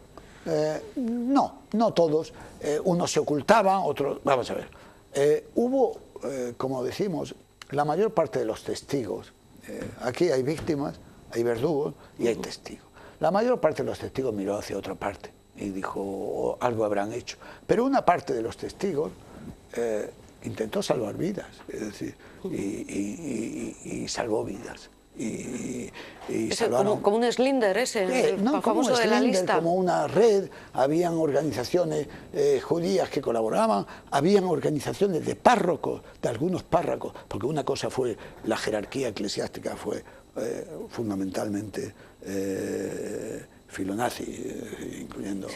No todos. Unos se ocultaban, otros... Vamos a ver. Hubo, como decimos, la mayor parte de los testigos. Aquí hay víctimas, hay verdugos y hay testigos. La mayor parte de los testigos miró hacia otra parte y dijo, algo habrán hecho. Pero una parte de los testigos intentó salvar vidas, es decir, y salvó vidas. Como un Slinder ese, famoso de la lista. Como una red, habían organizaciones judías que colaboraban, habían organizaciones de párrocos, de algunos párrocos, porque una cosa fue la jerarquía eclesiástica, fue fundamentalmente filonazi, incluyendo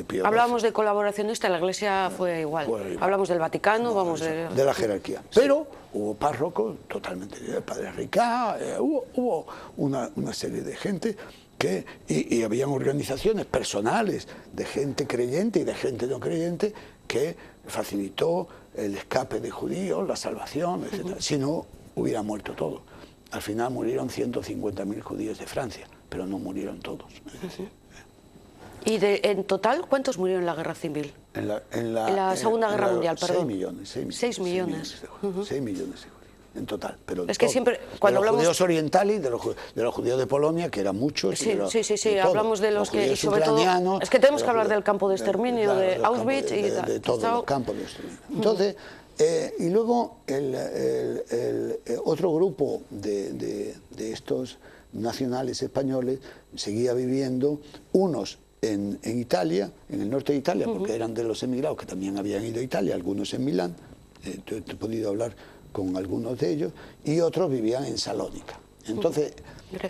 Pío Hablábamos de colaboracionista, la Iglesia fue igual. Hablamos del Vaticano, de la jerarquía. Pero hubo párrocos totalmente, el padre Ricá, hubo una serie de gente y habían organizaciones personales de gente creyente y de gente no creyente que facilitó el escape de judíos, la salvación, etc. Si no, hubiera muerto todo. Al final murieron 150.000 judíos de Francia, pero no murieron todos. ¿Y en total cuántos murieron en la guerra civil? En la Segunda Guerra Mundial, perdón. 6 millones. 6 millones. 6 millones de judíos, en total. Pero es que siempre, cuando de los hablamos... judíos orientales, de los judíos de Polonia, que eran muchos. Sí, hablamos de los que, sobre todo... Es que tenemos que hablar del campo de exterminio, de Auschwitz y de todos los campos de exterminio. Entonces, y luego otro grupo de estos nacionales españoles seguía viviendo, unos en Italia, en el norte de Italia, porque eran de los emigrados que también habían ido a Italia, algunos en Milán, he podido hablar con algunos de ellos, y otros vivían en Salónica. Entonces,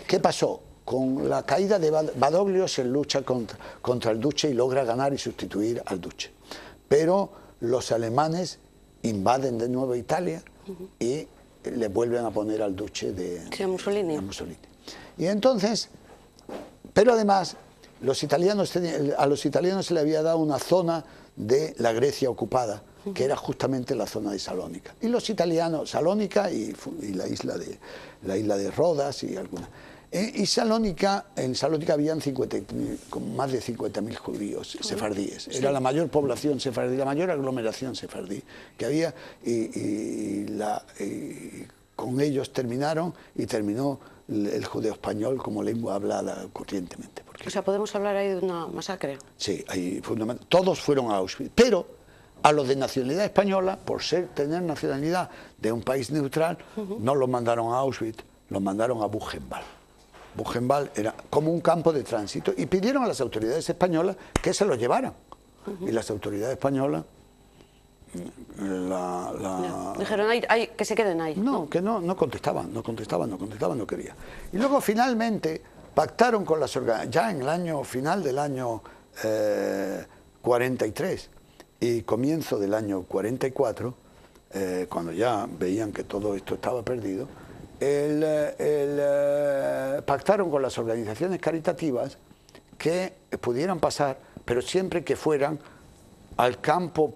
¿qué pasó? Con la caída de Badoglio se lucha contra el duce y logra ganar y sustituir al duce. Pero los alemanes invaden de nuevo Italia y le vuelven a poner al duce de Mussolini. Y entonces, pero además, a los italianos se le había dado una zona de la Grecia ocupada, que era justamente la zona de Salónica. Y los italianos, Salónica y la isla de Rodas y algunas. En Salónica habían más de 50.000 judíos sefardíes. Era la mayor población sefardí, la mayor aglomeración sefardí que había, y con ellos terminó el judeo español como lengua hablada corrientemente. O sea, ¿podemos hablar ahí de una masacre? Sí, todos fueron a Auschwitz, pero a los de nacionalidad española, por tener nacionalidad de un país neutral, no los mandaron a Auschwitz, los mandaron a Buchenwald. Buchenwald era como un campo de tránsito y pidieron a las autoridades españolas que se los llevaran. Y las autoridades españolas dijeron que se queden ahí. No contestaban, no querían. Y luego finalmente pactaron con las organizaciones, ya en el final del año 43, Y comienzo del año 44, cuando ya veían que todo esto estaba perdido, pactaron con las organizaciones caritativas que pudieran pasar, pero siempre que fueran al campo,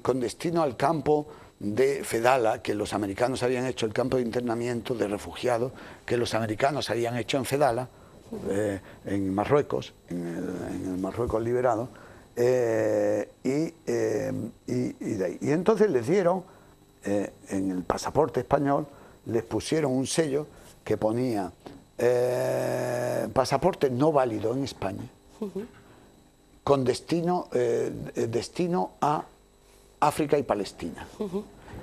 con destino al campo de Fedala, que los americanos habían hecho, el campo de internamiento de refugiados, que los americanos habían hecho en Fedala, en Marruecos, en el Marruecos liberado, y entonces les dieron, en el pasaporte español, les pusieron un sello que ponía pasaporte no válido en España, con destino a África y Palestina.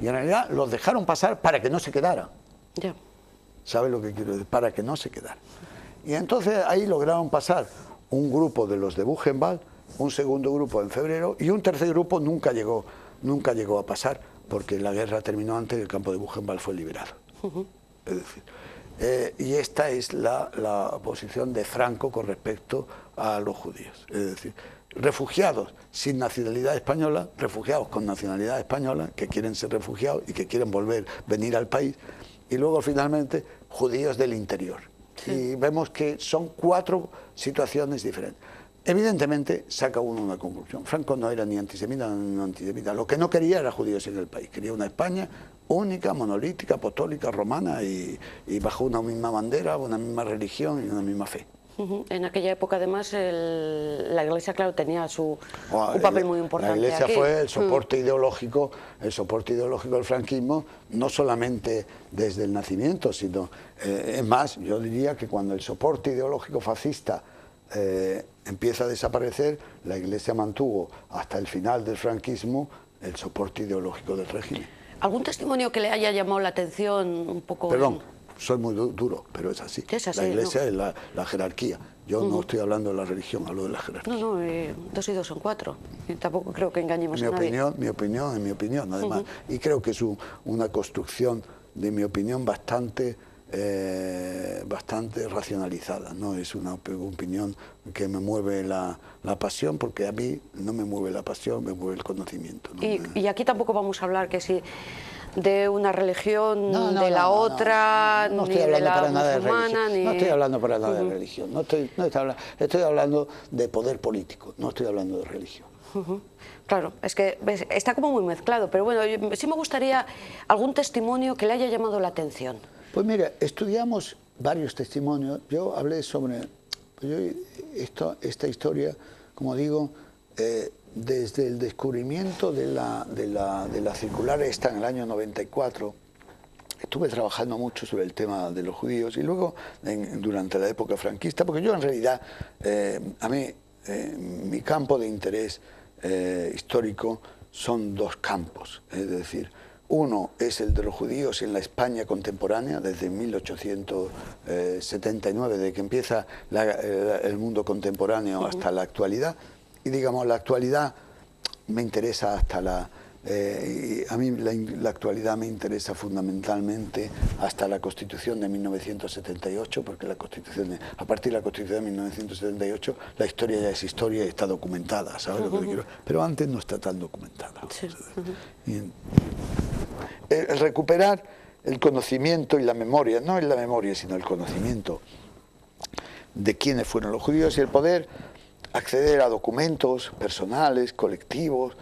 Y en realidad los dejaron pasar para que no se quedara. ¿Sabes lo que quiero decir? Para que no se quedara. Y entonces ahí lograron pasar un grupo de los de Buchenwald, un segundo grupo en febrero, y un tercer grupo nunca llegó a pasar, porque la guerra terminó antes y el campo de Buchenwald fue liberado. Es decir, y esta es la posición de Franco con respecto a los judíos. Es decir, refugiados sin nacionalidad española, refugiados con nacionalidad española, que quieren ser refugiados y que quieren venir al país, y luego finalmente judíos del interior. Sí. Y vemos que son 4 situaciones diferentes. Evidentemente saca uno una conclusión. Franco no era ni antisemita ni no antisemita. Lo que no quería era judíos en el país. Quería una España única, monolítica, apostólica, romana y bajo una misma bandera, una misma religión y una misma fe. En aquella época, además, la Iglesia, claro, tenía un papel muy importante. La Iglesia aquí fue el soporte ideológico del franquismo, no solamente desde el nacimiento, sino, es más, yo diría que cuando el soporte ideológico fascista empieza a desaparecer, la Iglesia mantuvo hasta el final del franquismo el soporte ideológico del régimen. ¿Algún testimonio que le haya llamado la atención un poco? Perdón, soy muy duro, pero es así. Es así, la Iglesia ¿no? es la jerarquía. Yo no estoy hablando de la religión, hablo de la jerarquía. No, 2 y 2 son 4. Y tampoco creo que engañemos a nadie. Mi opinión, además. Y creo que es una construcción de mi opinión bastante racionalizada. No es una opinión que me mueve la pasión, porque a mí no me mueve la pasión, me mueve el conocimiento, ¿no? Y aquí tampoco vamos a hablar que si de una religión, de la otra, no ni estoy hablando de la para nada de musulmana, religión. ni... No estoy hablando para nada de religión. Estoy hablando de poder político, no estoy hablando de religión. Claro, es que está como muy mezclado, pero bueno, sí me gustaría algún testimonio que le haya llamado la atención. Pues mira, estudiamos varios testimonios. Yo hablé sobre esta historia, como digo, desde el descubrimiento de la circular esta en el año 94, estuve trabajando mucho sobre el tema de los judíos y luego durante la época franquista, porque yo en realidad, a mí, mi campo de interés histórico son 2 campos, es decir, uno es el de los judíos en la España contemporánea, desde 1879, desde que empieza el mundo contemporáneo hasta la actualidad. Y digamos, la actualidad me interesa hasta a mí la actualidad me interesa fundamentalmente hasta la Constitución de 1978, porque a partir de la Constitución de 1978 la historia ya es historia y está documentada, ¿sabes lo que quiero? Pero antes no está tan documentada. Sí. El recuperar el conocimiento y la memoria, no es la memoria, sino el conocimiento de quiénes fueron los judíos y el poder acceder a documentos personales, colectivos,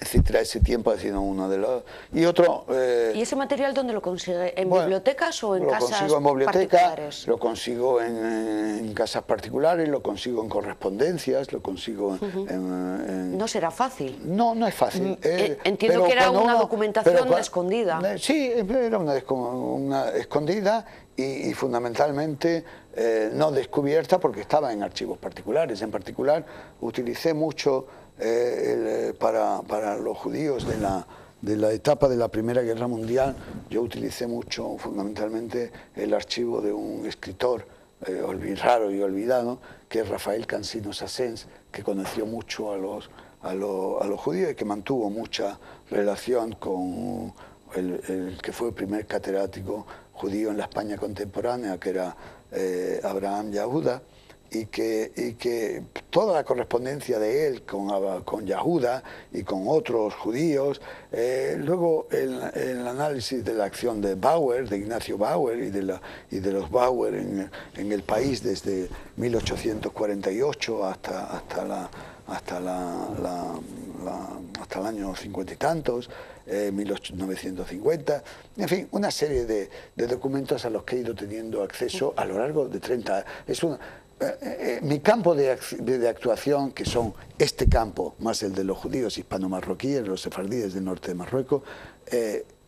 etcétera. Ese tiempo ha sido uno de los... Y otro... ¿Y ese material dónde lo consigue? ¿En bibliotecas o en casas particulares? Lo consigo en bibliotecas, lo consigo en casas particulares, lo consigo en correspondencias, lo consigo en... No será fácil. No, no es fácil. Entiendo que era una documentación escondida. Sí, era una escondida y fundamentalmente no descubierta porque estaba en archivos particulares. En particular, utilicé mucho para los judíos de la etapa de la Primera Guerra Mundial, yo utilicé mucho, fundamentalmente, el archivo de un escritor raro y olvidado, que es Rafael Cansino Sassens, que conoció mucho a los judíos y que mantuvo mucha relación con el que fue el primer catedrático judío en la España contemporánea, que era Abraham Yahuda, que toda la correspondencia de él con Yahuda y con otros judíos, luego el análisis de la acción de Bauer, de Ignacio Bauer y de los Bauer en el país desde 1848 hasta el año 50 y tantos, 1950, en fin, una serie de documentos a los que he ido teniendo acceso a lo largo de 30 años. Mi campo de actuación, que son este campo, más el de los judíos hispano-marroquíes, los sefardíes del norte de Marruecos,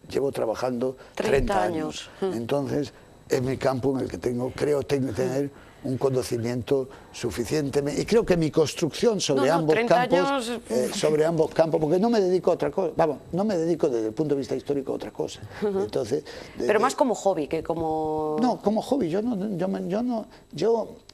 llevo trabajando 30 años. Entonces, es mi campo en el que creo tener un conocimiento suficiente, y creo que mi construcción sobre ambos campos, porque no me dedico a otra cosa, vamos, no me dedico desde el punto de vista histórico a otra cosa. Entonces, pero más como hobby que como... No, como hobby, yo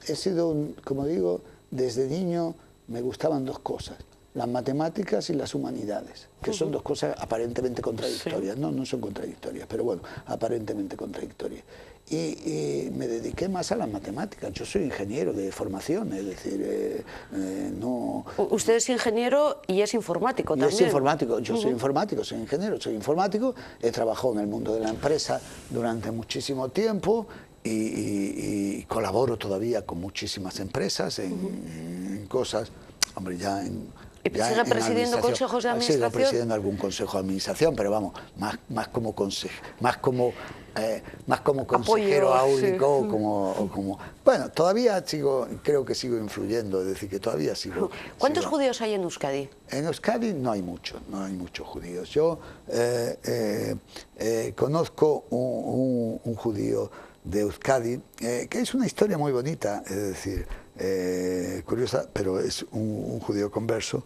he sido, como digo, desde niño me gustaban dos cosas: las matemáticas y las humanidades, que son dos cosas aparentemente contradictorias. Sí. No son contradictorias, pero bueno, aparentemente contradictorias. Y me dediqué más a las matemáticas. Yo soy ingeniero de formación, es decir, no... Usted es ingeniero y es informático también. Es informático, yo soy informático, soy ingeniero, soy informático, he trabajado en el mundo de la empresa durante muchísimo tiempo y colaboro todavía con muchísimas empresas en cosas, hombre, ya en... ¿Y sigue presidiendo consejos de administración? Sigo presidiendo algún consejo de administración, pero vamos, más como consejero áulico, sí. Bueno, todavía creo que sigo influyendo, es decir, que todavía sigo... ¿Cuántos judíos hay en Euskadi? En Euskadi no hay muchos judíos. Yo conozco un judío de Euskadi, que es una historia muy bonita, es decir, curiosa, pero es un judío converso,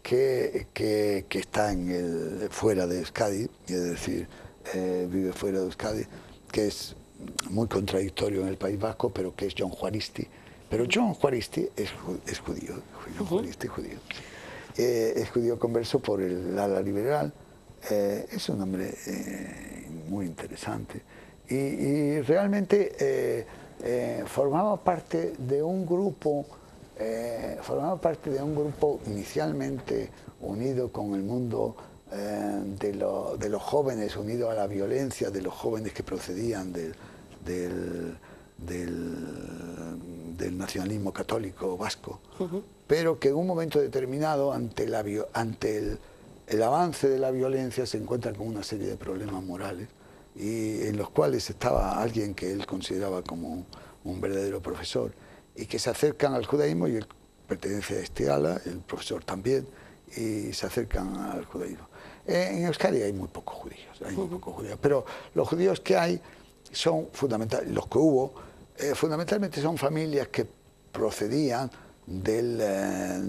que está fuera de Euskadi, es decir, vive fuera de Euskadi, que es muy contradictorio en el País Vasco, pero que es Jon Juaristi. Pero Jon Juaristi es judío, Juaristi es judío. Es judío converso por el ala liberal, es un hombre muy interesante y realmente formaba parte de un grupo inicialmente unido con el mundo de los jóvenes, unido a la violencia de los jóvenes que procedían del nacionalismo católico vasco, pero que en un momento determinado, ante el avance de la violencia, se encuentran con una serie de problemas morales, y en los cuales estaba alguien que él consideraba como un verdadero profesor, y que se acercan al judaísmo, y él pertenece a este ala, el profesor también, y se acercan al judaísmo. En Euskadi hay muy pocos judíos, pero los judíos que hay son fundamentales, los que hubo, fundamentalmente son familias que procedían de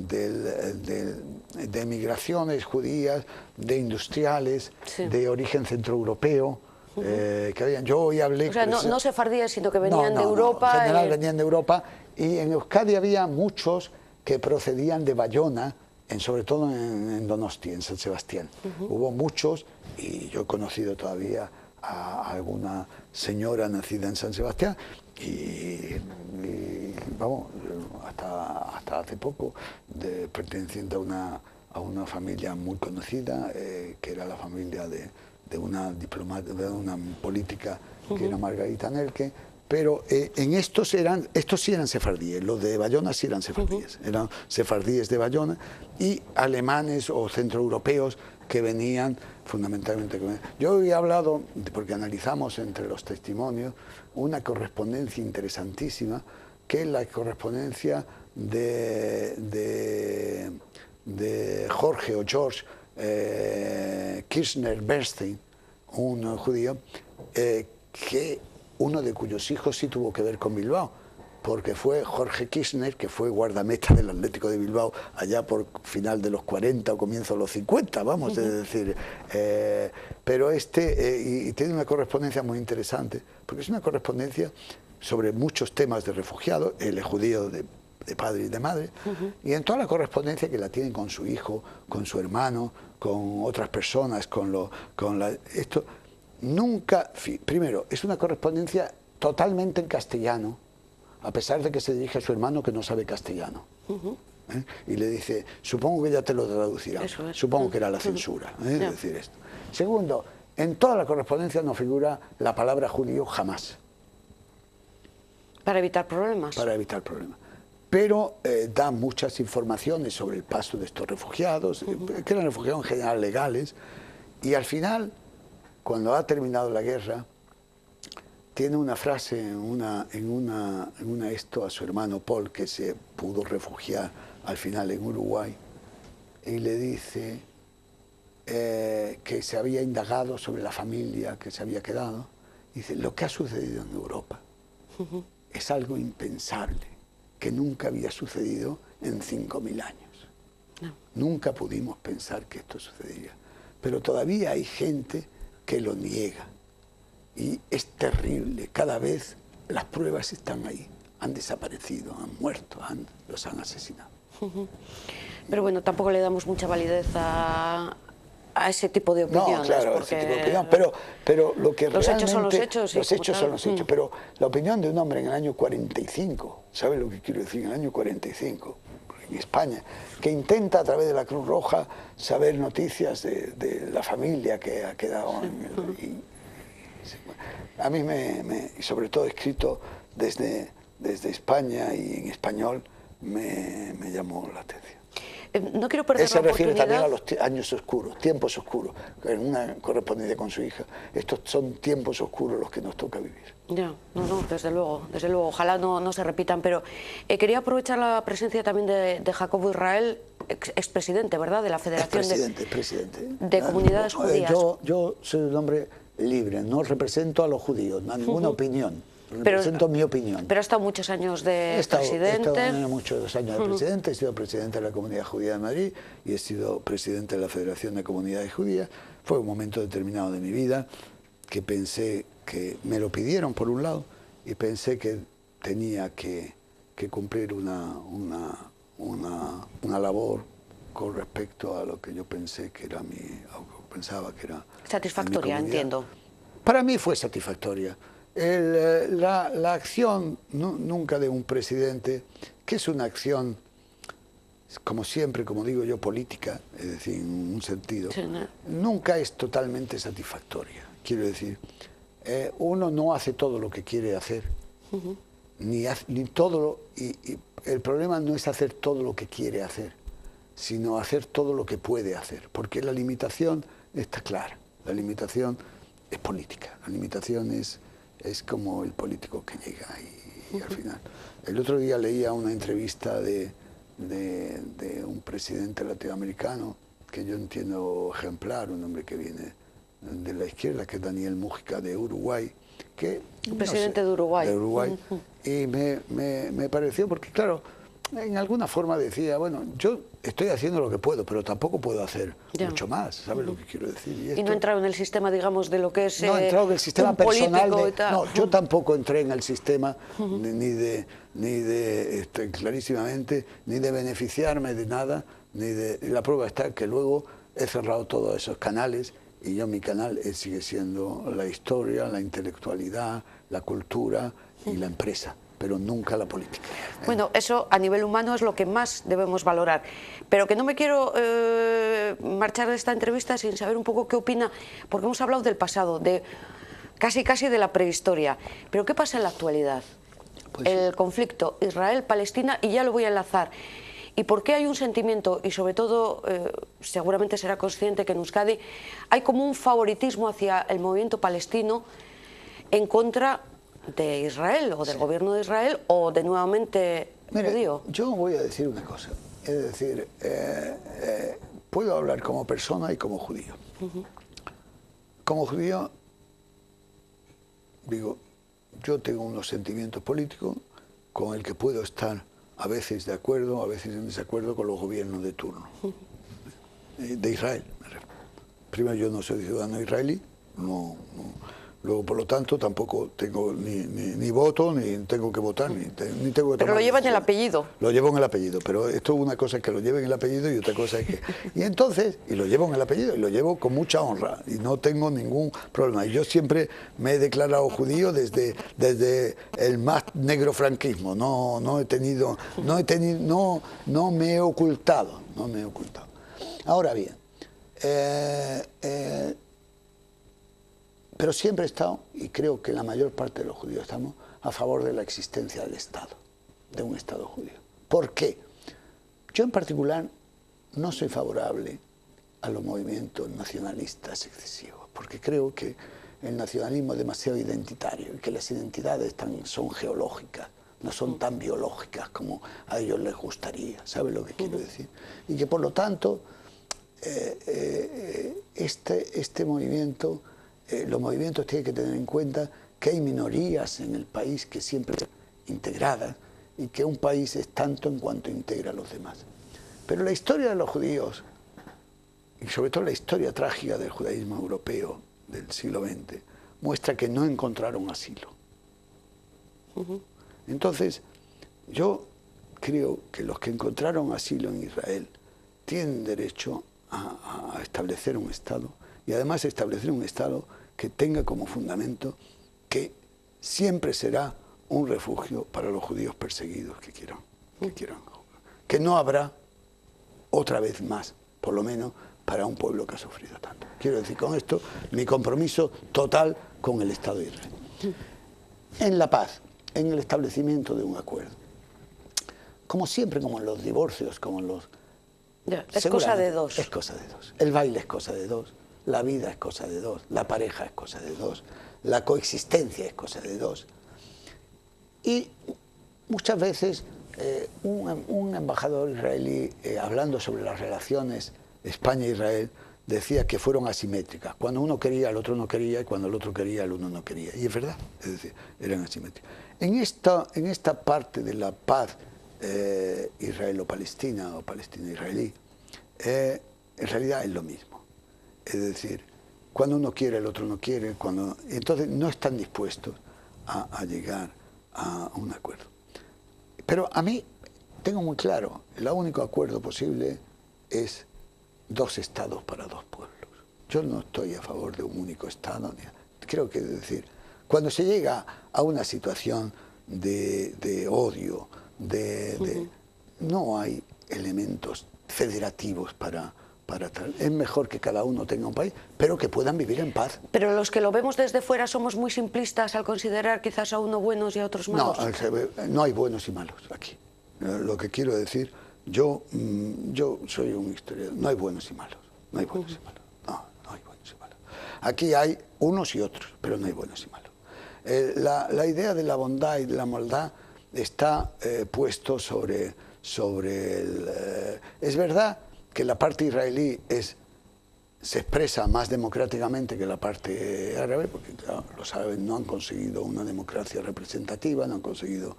migraciones judías, de industriales, sí, de origen centroeuropeo, que habían. Yo hoy hablé... O sea, no sefardíes, sino que venían de Europa. En general venían de Europa, y en Euskadi había muchos que procedían de Bayona, sobre todo en Donosti, en San Sebastián. Hubo muchos, y yo he conocido todavía a alguna señora nacida en San Sebastián, y vamos, hasta hace poco, perteneciente a una familia muy conocida, que era la familia de una diplomata, de una política, que era Margarita Nelke. Pero estos sí eran sefardíes, los de Bayona sí eran sefardíes, eran sefardíes de Bayona, y alemanes o centroeuropeos que venían fundamentalmente. Yo he hablado, porque analizamos entre los testimonios, una correspondencia interesantísima, que es la correspondencia de Jorge o George Kirchner Bernstein, un judío, uno de cuyos hijos sí tuvo que ver con Bilbao, porque fue Jorge Kirchner, que fue guardameta del Atlético de Bilbao allá por final de los 40 o comienzo de los 50, vamos, es decir, pero y tiene una correspondencia muy interesante, porque es una correspondencia sobre muchos temas de refugiados, él es judío de padre y de madre, y en toda la correspondencia que la tienen con su hijo, con su hermano, con otras personas, esto... Nunca, primero, es una correspondencia totalmente en castellano, a pesar de que se dirige a su hermano que no sabe castellano. Y le dice, supongo que ya te lo traducirán, supongo que era la censura, decir esto. Segundo, en toda la correspondencia no figura la palabra judío jamás. Para evitar problemas. Para evitar problemas. Pero da muchas informaciones sobre el paso de estos refugiados, que eran refugiados en general legales, y al final, cuando ha terminado la guerra, tiene una frase en una esto a su hermano Paul, que se pudo refugiar al final en Uruguay, y le dice que se había indagado sobre la familia que se había quedado. Dice, lo que ha sucedido en Europa es algo impensable, que nunca había sucedido en 5.000 años. No. Nunca pudimos pensar que esto sucedería. Pero todavía hay gente que lo niega. Y es terrible, cada vez las pruebas están ahí, han desaparecido, han muerto, los han asesinado. Pero bueno, tampoco le damos mucha validez a ese tipo de opiniones. No, claro, porque ese tipo de opinión, pero lo que los realmente... hechos son los hechos. Los hechos son los hechos, pero la opinión de un hombre en el año 45, ¿sabe lo que quiero decir? En el año 45, en España, que intenta a través de la Cruz Roja saber noticias de la familia que ha quedado en a mí y sobre todo escrito desde España y en español, me llamó la atención. No quiero perder se la refiere oportunidad. también a los años oscuros, tiempos oscuros, en una correspondencia con su hija. Estos son tiempos oscuros los que nos toca vivir. Ya, no, desde luego, ojalá no se repitan, pero quería aprovechar la presencia también de Jacobo Israel, expresidente, ¿verdad?, de la Federación de Comunidades Judías. Yo soy un hombre libre, no represento a los judíos, a ninguna opinión. Represento mi opinión. Pero ha estado muchos años de presidente. He estado muchos años de presidente, he sido presidente de la Comunidad Judía de Madrid y he sido presidente de la Federación de Comunidades Judías. Fue un momento determinado de mi vida que pensé que me lo pidieron por un lado y pensé que tenía que cumplir una labor con respecto a lo que yo pensé que era pensaba que era satisfactoria, entiendo. Para mí fue satisfactoria. La acción nunca de un presidente, que es una acción, como siempre, como digo yo, política, es decir, en un sentido, nunca es totalmente satisfactoria. Quiero decir, uno no hace todo lo que quiere hacer, ni todo y el problema no es hacer todo lo que quiere hacer, sino hacer todo lo que puede hacer, porque la limitación está clara, la limitación es política, la limitación es como el político que llega y al final. El otro día leía una entrevista de un presidente latinoamericano, que yo entiendo ejemplar, un hombre que viene de la izquierda, que es Daniel Mújica de Uruguay, que presidente de Uruguay. Y me pareció, porque claro, en alguna forma decía, bueno, yo estoy haciendo lo que puedo, pero tampoco puedo hacer mucho más, ¿sabes lo que quiero decir? Y no he entrado en el sistema, digamos, de lo que es no he entrado en el sistema personal no, yo tampoco entré en el sistema clarísimamente, ni de beneficiarme de nada, y la prueba está que luego he cerrado todos esos canales y mi canal sigue siendo la historia, la intelectualidad, la cultura y la empresa, pero nunca la política. Bueno, eso a nivel humano es lo que más debemos valorar. Pero que no me quiero marchar de esta entrevista sin saber un poco qué opina, porque hemos hablado del pasado, de casi de la prehistoria. Pero ¿qué pasa en la actualidad? Pues el conflicto Israel-Palestina, y ya lo voy a enlazar. ¿Y por qué hay un sentimiento, y sobre todo, seguramente será consciente que en Euskadi hay como un favoritismo hacia el movimiento palestino en contra de Israel o del gobierno de Israel o de nuevamente judío? Yo voy a decir una cosa, es decir, puedo hablar como persona y como judío. Como judío, digo, yo tengo unos sentimientos políticos con el que puedo estar a veces de acuerdo, a veces en desacuerdo con los gobiernos de turno, de Israel. Primero, yo no soy ciudadano israelí, Luego, por lo tanto, tampoco tengo ni voto, ni tengo que votar, ni tengo que tomar. Pero lo lleva en el apellido. Lo llevo en el apellido, pero esto una cosa es que lo lleve en el apellido y otra cosa es que... Y entonces, y lo llevo en el apellido, y lo llevo con mucha honra, y no tengo ningún problema. Y yo siempre me he declarado judío desde el más negro franquismo, no me he ocultado, Ahora bien, pero siempre he estado, y creo que la mayor parte de los judíos estamos, a favor de la existencia del Estado, de un Estado judío. ¿Por qué? Yo en particular no soy favorable a los movimientos nacionalistas excesivos, porque creo que el nacionalismo es demasiado identitario y que las identidades son geológicas, no son tan biológicas como a ellos les gustaría, ¿sabes lo que quiero decir? Y que por lo tanto este movimiento... los movimientos tienen que tener en cuenta que hay minorías en el país que siempre son integradas y que un país es tanto en cuanto integra a los demás. Pero la historia de los judíos, y sobre todo la historia trágica del judaísmo europeo del siglo XX, muestra que no encontraron asilo. Entonces, yo creo que los que encontraron asilo en Israel tienen derecho a establecer un Estado, y además establecer un Estado que tenga como fundamento que siempre será un refugio para los judíos perseguidos que quieran, que no habrá otra vez más, por lo menos para un pueblo que ha sufrido tanto. Quiero decir con esto mi compromiso total con el Estado de Israel. En la paz, en el establecimiento de un acuerdo. Como siempre, como en los divorcios, como en los... Es cosa de dos. Es cosa de dos. El baile es cosa de dos. La vida es cosa de dos, la pareja es cosa de dos, la coexistencia es cosa de dos. Y muchas veces un embajador israelí, hablando sobre las relaciones España-Israel, decía que fueron asimétricas. Cuando uno quería, el otro no quería, y cuando el otro quería, el uno no quería. Y es verdad, es decir, eran asimétricas. En esta parte de la paz israelo-palestina o palestina-israelí, en realidad es lo mismo. Es decir, cuando uno quiere, el otro no quiere, entonces no están dispuestos a llegar a un acuerdo. Pero a mí, tengo muy claro, el único acuerdo posible es 2 estados para 2 pueblos. Yo no estoy a favor de un único estado. Creo que, es decir, cuando se llega a una situación de odio, no hay elementos federativos para tal. Es mejor que cada uno tenga un país, pero que puedan vivir en paz. Pero los que lo vemos desde fuera somos muy simplistas al considerar quizás a unos buenos y a otros malos. No hay buenos y malos aquí. Lo que quiero decir, yo soy un historiador, no hay buenos y malos. No hay buenos y malos. No hay buenos y malos. Aquí hay unos y otros, pero no hay buenos y malos. La idea de la bondad y de la maldad está puesto sobre el... es verdad que la parte israelí se expresa más democráticamente que la parte árabe, porque claro, los árabes no han conseguido una democracia representativa, no han conseguido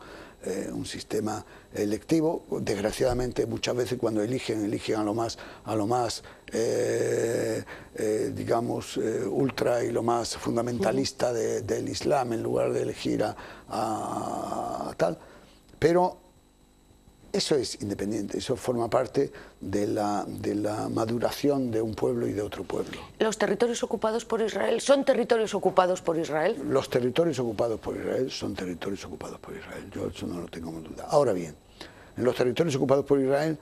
un sistema electivo. Desgraciadamente, muchas veces cuando eligen a lo más digamos, ultra y lo más fundamentalista del Islam, en lugar de elegir a tal. Pero eso es independiente, eso forma parte de la maduración de un pueblo y de otro pueblo. ¿Los territorios ocupados por Israel son territorios ocupados por Israel? Los territorios ocupados por Israel son territorios ocupados por Israel, yo eso no lo tengo en duda. Ahora bien, en los territorios ocupados por Israel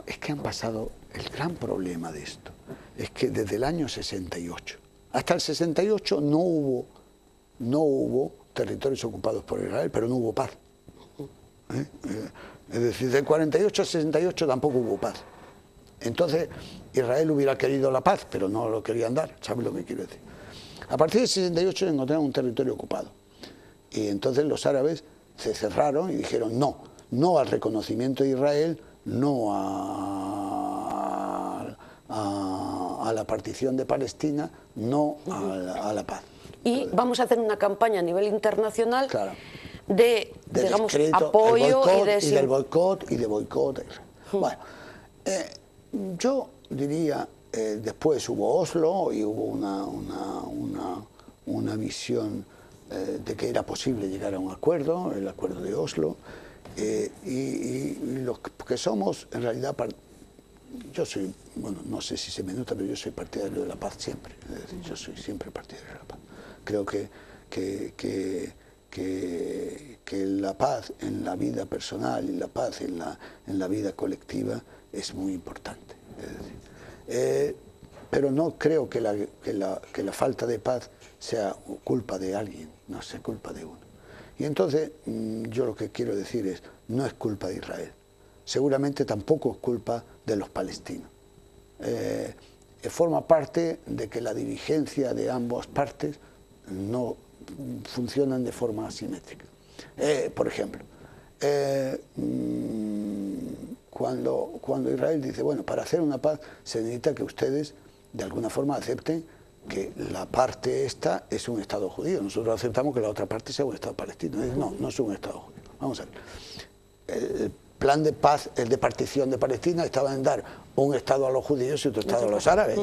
es que han pasado, el gran problema de esto, es que desde el año 68, hasta el 68 no hubo territorios ocupados por Israel, pero no hubo paz. Es decir, del 48 al 68 tampoco hubo paz. Entonces, Israel hubiera querido la paz, pero no lo querían dar. ¿Sabes lo que quiero decir? A partir del 68 encontraron un territorio ocupado. Y entonces los árabes se cerraron y dijeron no al reconocimiento de Israel, no a la partición de Palestina, no a la paz. Y vamos a hacer una campaña a nivel internacional. Claro. De digamos, apoyo del boicot. Bueno, yo diría Después hubo Oslo y hubo una visión de que era posible llegar a un acuerdo, el acuerdo de Oslo, y los que somos, en realidad, yo soy, bueno, no sé si se me nota, pero yo soy partidario de la paz siempre, es decir, yo soy siempre partidario de la paz. Creo que la paz en la vida personal y la paz en la vida colectiva es muy importante. Es decir, pero no creo que la falta de paz sea culpa de alguien, no sea culpa de uno. Y entonces yo lo que quiero decir es, no es culpa de Israel, seguramente tampoco es culpa de los palestinos. Forma parte de que la dirigencia de ambas partes no funcionan de forma asimétrica. Por ejemplo, cuando Israel dice, bueno, para hacer una paz se necesita que ustedes de alguna forma acepten que la parte esta es un Estado judío. Nosotros aceptamos que la otra parte sea un Estado palestino. No, no es un Estado judío. Vamos a ver. El plan de paz, el de partición de Palestina, estaba en dar un Estado a los judíos y otro Estado a los árabes.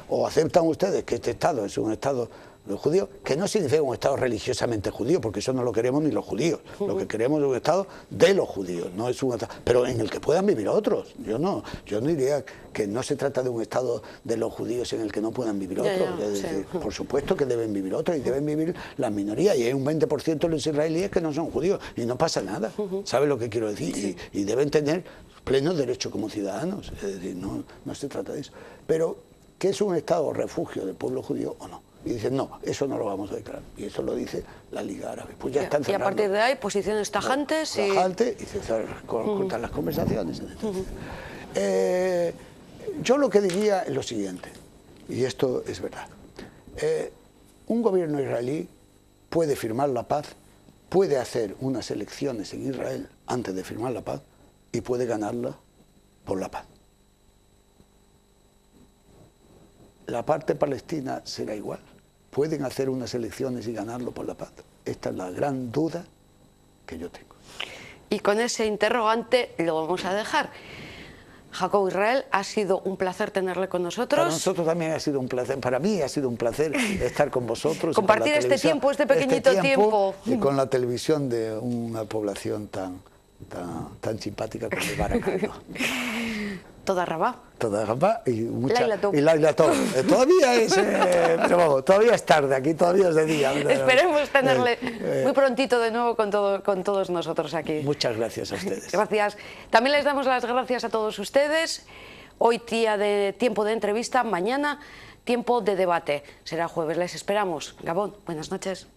O aceptan ustedes que este Estado es un Estado judío, que no significa un Estado religiosamente judío, porque eso no lo queremos ni los judíos. Lo que queremos es un Estado de los judíos, no es un Estado, pero en el que puedan vivir otros. Yo no diría que no se trata de un Estado de los judíos en el que no puedan vivir otros. Por supuesto que deben vivir otros y deben vivir las minorías, y hay un 20% de los israelíes que no son judíos y no pasa nada. ¿Sabes lo que quiero decir? Sí. Y deben tener pleno derecho como ciudadanos. Es decir, no se trata de eso. Pero, ¿qué es un Estado refugio del pueblo judío o no? Y dicen, no, eso no lo vamos a declarar. Y eso lo dice la Liga Árabe. Pues ya están cerrando. Y a partir de ahí, posiciones tajantes y... Tajantes, y se cortan las conversaciones. Yo lo que diría es lo siguiente, y esto es verdad. Un gobierno israelí puede firmar la paz, puede hacer unas elecciones en Israel antes de firmar la paz y puede ganarla por la paz. La parte palestina será igual. ¿Pueden hacer unas elecciones y ganarlo por la paz? Esta es la gran duda que yo tengo. Y con ese interrogante lo vamos a dejar. Jacobo Israel, ha sido un placer tenerle con nosotros. Para nosotros también ha sido un placer, para mí ha sido un placer estar con vosotros. Compartir este tiempo, este pequeñito tiempo. Y con la televisión de una población tan simpática como el Baracaldo. Toda Rabá. Toda Rabá y Laila Tov. Todavía es, pero vamos, todavía es tarde, aquí todavía es de día. Esperemos tenerle muy prontito de nuevo con todos nosotros aquí. Muchas gracias a ustedes. Gracias. También les damos las gracias a todos ustedes. Hoy día de tiempo de entrevista, mañana tiempo de debate. Será jueves, les esperamos. Gabón, buenas noches.